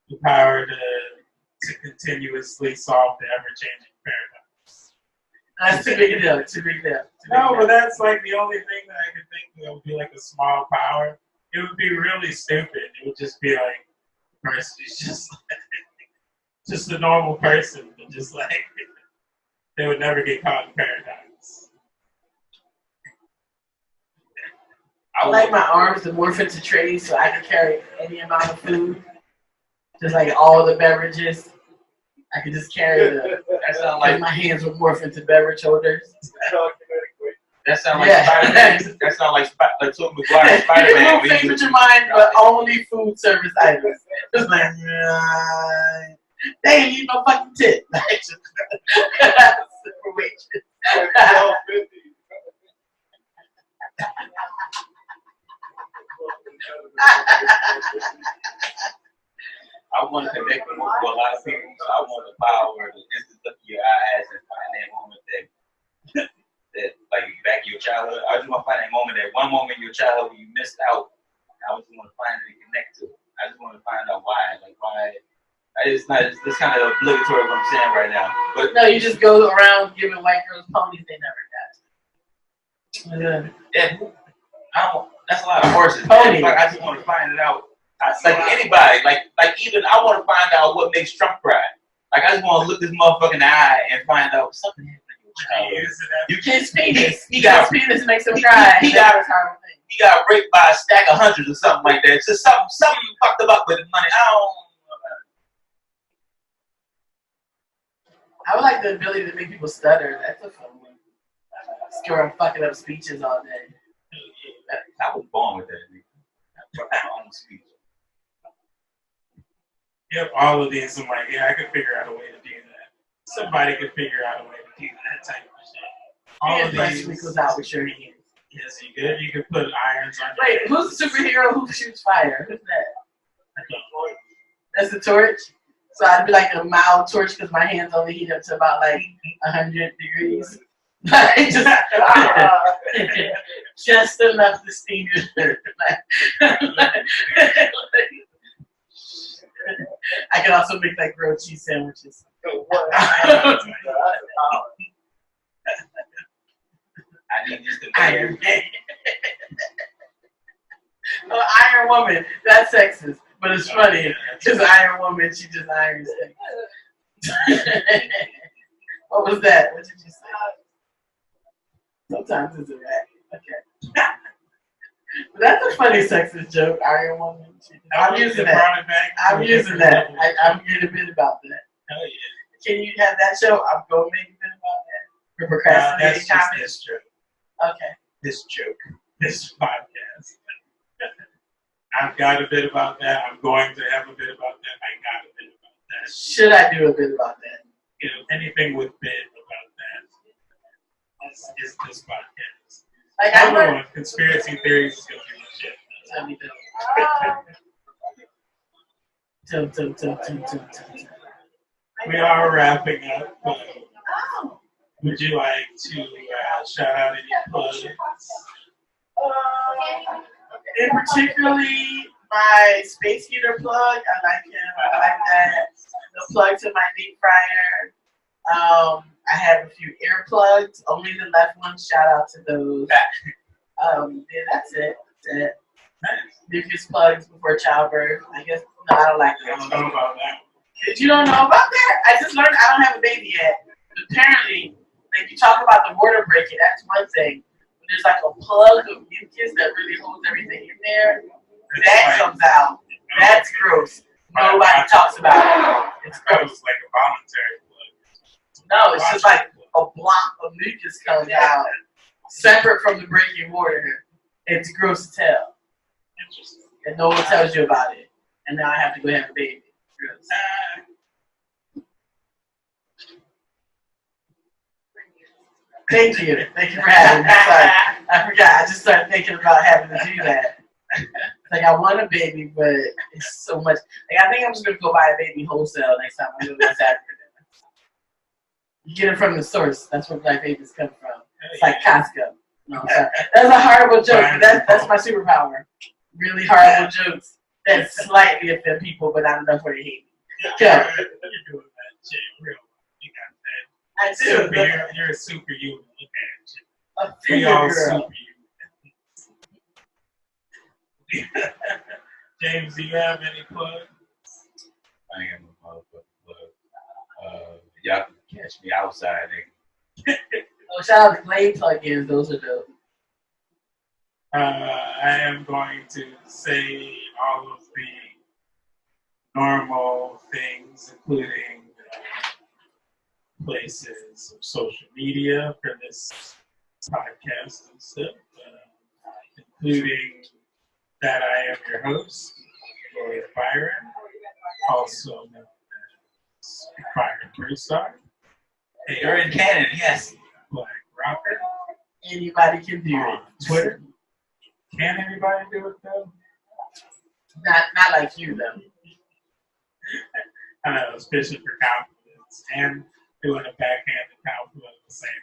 the power to continuously solve the ever-changing paradigms.
That's too big a deal. Too big a deal.
No, but that's like the only thing that I could think of would be like a small power. It would be really stupid. It would just be like the person is just just a normal person, but just like they would never get caught in paradigms.
I like my arms to morph into trays so I can carry any amount of food. Just like all the beverages. I can just carry the.
That sounds like
my hands would morph into beverage holders.
that sounds like Spider-Man. That sounds like Tobey Maguire Spider-Man.
You can move things with your mind, but only food service items. Just like, they ain't need no fucking tip.
I want to connect with a lot of people, so I want the power to just look in your eyes and find that moment that like back in your childhood. I just want to find that moment, that one moment in your childhood when you missed out. I just want to find it and connect to it. I just want to find out why. Like why. It's kind of obligatory what I'm saying right now. But
no, you just go around giving white girls ponies they never got.
That's a lot of horses.
Ponies.
Like, I just want to find it out. Like anybody, like even I want to find out what makes Trump cry. Like I just want to look this motherfucker in the eye and find out something happened in your child.
His penis. His penis makes him cry.
He got raped by a stack of hundreds or something like that. It's just something fucked him up with his money.
I would like the ability to make people stutter. That's a fun one. Just go around fucking up speeches all day.
I was born with that. I fucked my own speech.
Yep, all of these, I'm like, yeah, I could figure out a way to do that. Somebody could figure out a way to do that type of shit. All of these.
Wrinkles out with your hands.
Yes, you could. You could put irons on.
Wait, who's the superhero who shoots fire? Who's that? That's the torch? So I'd be like a mild torch because my hands only heat up to about like 100 degrees. Just enough to steam your shirt. I can also make like grilled cheese sandwiches.
I need just to
Iron Man. Oh, Iron Woman. That's sexist, but it's funny. Just Iron Woman. She just irons things. What was that? What did you say? Sometimes it's a rat. Okay. That's a funny sexist joke, Iron Woman. I'm using that. I'm using that. I'm getting a bit about that.
Hell yeah.
Can you have that show? I'm going to make a bit about that. For procrastinating
that's just
comments.
this joke.
Okay.
This joke. This podcast. I've got a bit about that. I'm going to have a bit about that. I got a bit about that.
Should I do a bit about that?
You know, anything with bit about that is this podcast.
Like
I don't know, conspiracy theories is going to be shit.
Tell me
We are wrapping up. Would you like to shout out any plugs?
And particularly my space heater plug. I like him. I like that. The plug to my deep fryer. I have a few earplugs. Only the left one. Shout out to those. Yeah, that's it. That's it. Mucus plugs before childbirth. I guess no, I don't like
I don't know about that.
You don't know about that? I just learned I don't have a baby yet. Apparently, like you talk about the water breaking, that's one thing. When there's like a plug of mucus that really holds everything in there, that comes out. That's gross. Nobody talks about it. It's gross.
It's like a voluntary plug.
No, it's just like a block of mucus comes out, separate from the breaking water. It's gross to tell.
Interesting.
And no one tells you about it. And now I have to go have a baby. Gross. Thank you. Thank you for having me. Sorry. I forgot. I just started thinking about having to do that. Like, I want a baby, but it's so much. Like, I think I'm just going to go buy a baby wholesale next time I go to West Africa. You get it from the source. That's where black babies come from. It's like Costco. No, I'm sorry. That's a horrible joke, but that's my superpower. Really horrible jokes that slightly offend people, but not enough where they hate me. Go.
You're doing that shit real. You got that.
I do.
You're a superhuman. Look at
A
you. We all
girl.
superhuman. James, do you have any plugs?
I am a motherfucking plug. Y'all can catch me outside, nigga.
Oh, shout out to Glade plugins. Those are dope.
I am going to say all of the normal things, including places of social media for this podcast and stuff, including that I am your host, Lord Byron, also known as Byron Productions.
Hey, you're in Canada, yes.
Black Rocker.
Anybody can do
On
it.
Twitter. Can anybody do it though?
Not like you though.
I know, I was fishing for compliments and doing a backhanded compliment at the same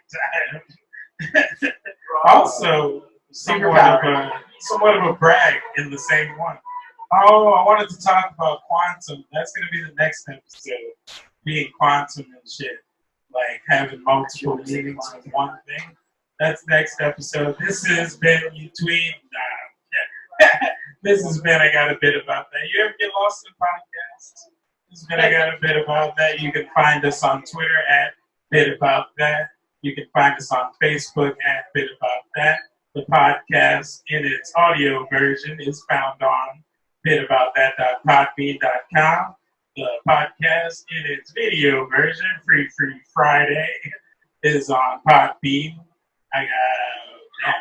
time. Also, somewhat of a brag in the same one. Oh, I wanted to talk about quantum. That's going to be the next episode. Being quantum and shit. Like having multiple meanings of one thing. That's next episode. This has been between. This has been I Got a Bit About That. You ever get lost in podcasts? This has been I Got a Bit About That. You can find us on Twitter at Bit About That. You can find us on Facebook at Bit About That. The podcast in its audio version is found on bitaboutthat.podbean.com. The podcast in its video version, Free Friday, is on Podbean. I got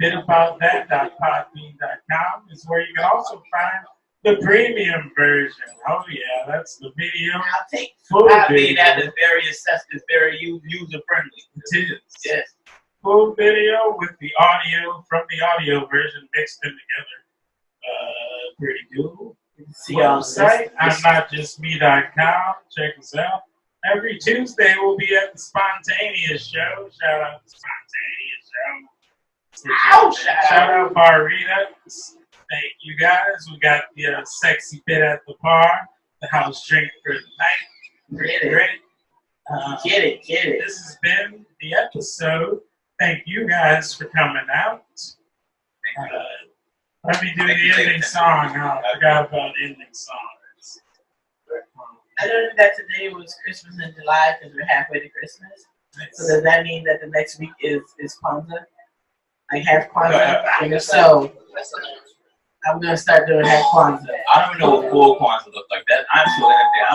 bitabouttthat.podbean.com is where you can also find the premium version. Oh yeah, that's the video.
I'll take
Full video. That is very accessible, very user friendly.
It is.
Yes.
Full video with the audio from the audio version mixed in together. Pretty cool. Website, I'mNotJustMe.com. Check us out. Every Tuesday we'll be at the Spontaneous Show. Shout out to Spontaneous Show.
Ouch!
Shout out Barrita. Thank you guys. We got the sexy bit at the bar. The house drink for the night. Pretty great.
Get it.
This has been the episode. Thank you guys for coming out. Let me do the ending song. I forgot about ending songs.
I know that today was Christmas in July because we're halfway to Christmas. So does that mean that the next week is Kwanzaa? Like half Kwanzaa? And if so, I'm gonna start doing half Kwanzaa.
I don't even know what full Kwanzaa looks like. That I'm still in there.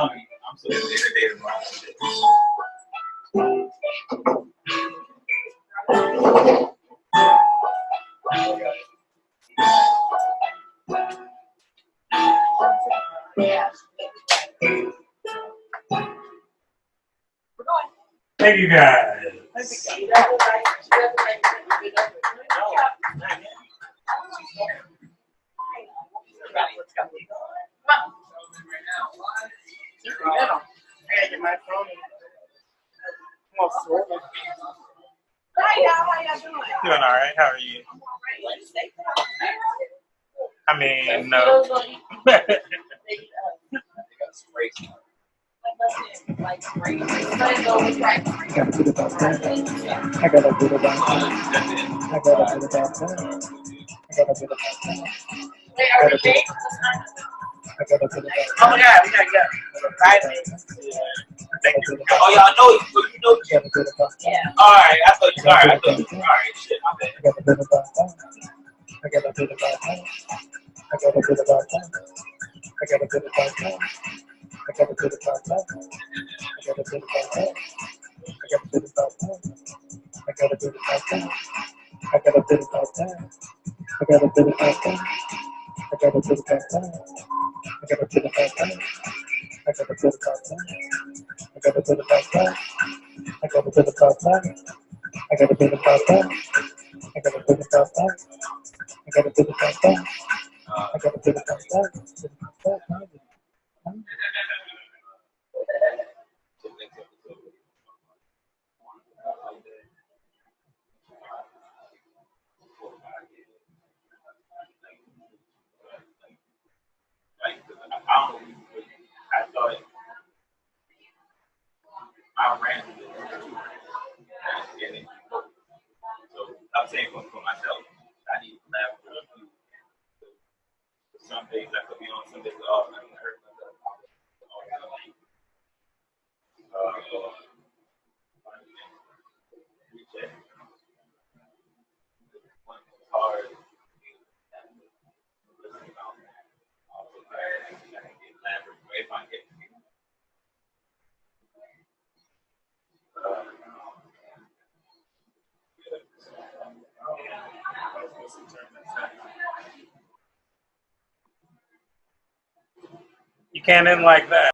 I'm still in there tomorrow.
Thank you guys.
Hi, y'all. How y'all doing?
Doing all right. How are you? I mean, no.
Oh my God, we gotta go. Right.
Oh, y'all know you know.
Yeah.
All right, I thought you. All right, shit, my bad.
I got a bit about that. I got a bit about that. I got a bit about that. I got a bit about that. I got a bit about that. I got a bit about that. got a bit about that. I got a bit about that. I got a bit about that. I got a bit about that. I got a bit about that. I got a bit about that. I got a bit about that. I got a bit about that. I got a bit about that. I got a bit about that. I got a bit about that. I got a bit about that. I got a bit about that.
I thought I ran with it. So I'm saying for myself, I need to laugh with you. Some days I could be on, some days off, and I can hurt myself. Hard. If I get
You can't end like that.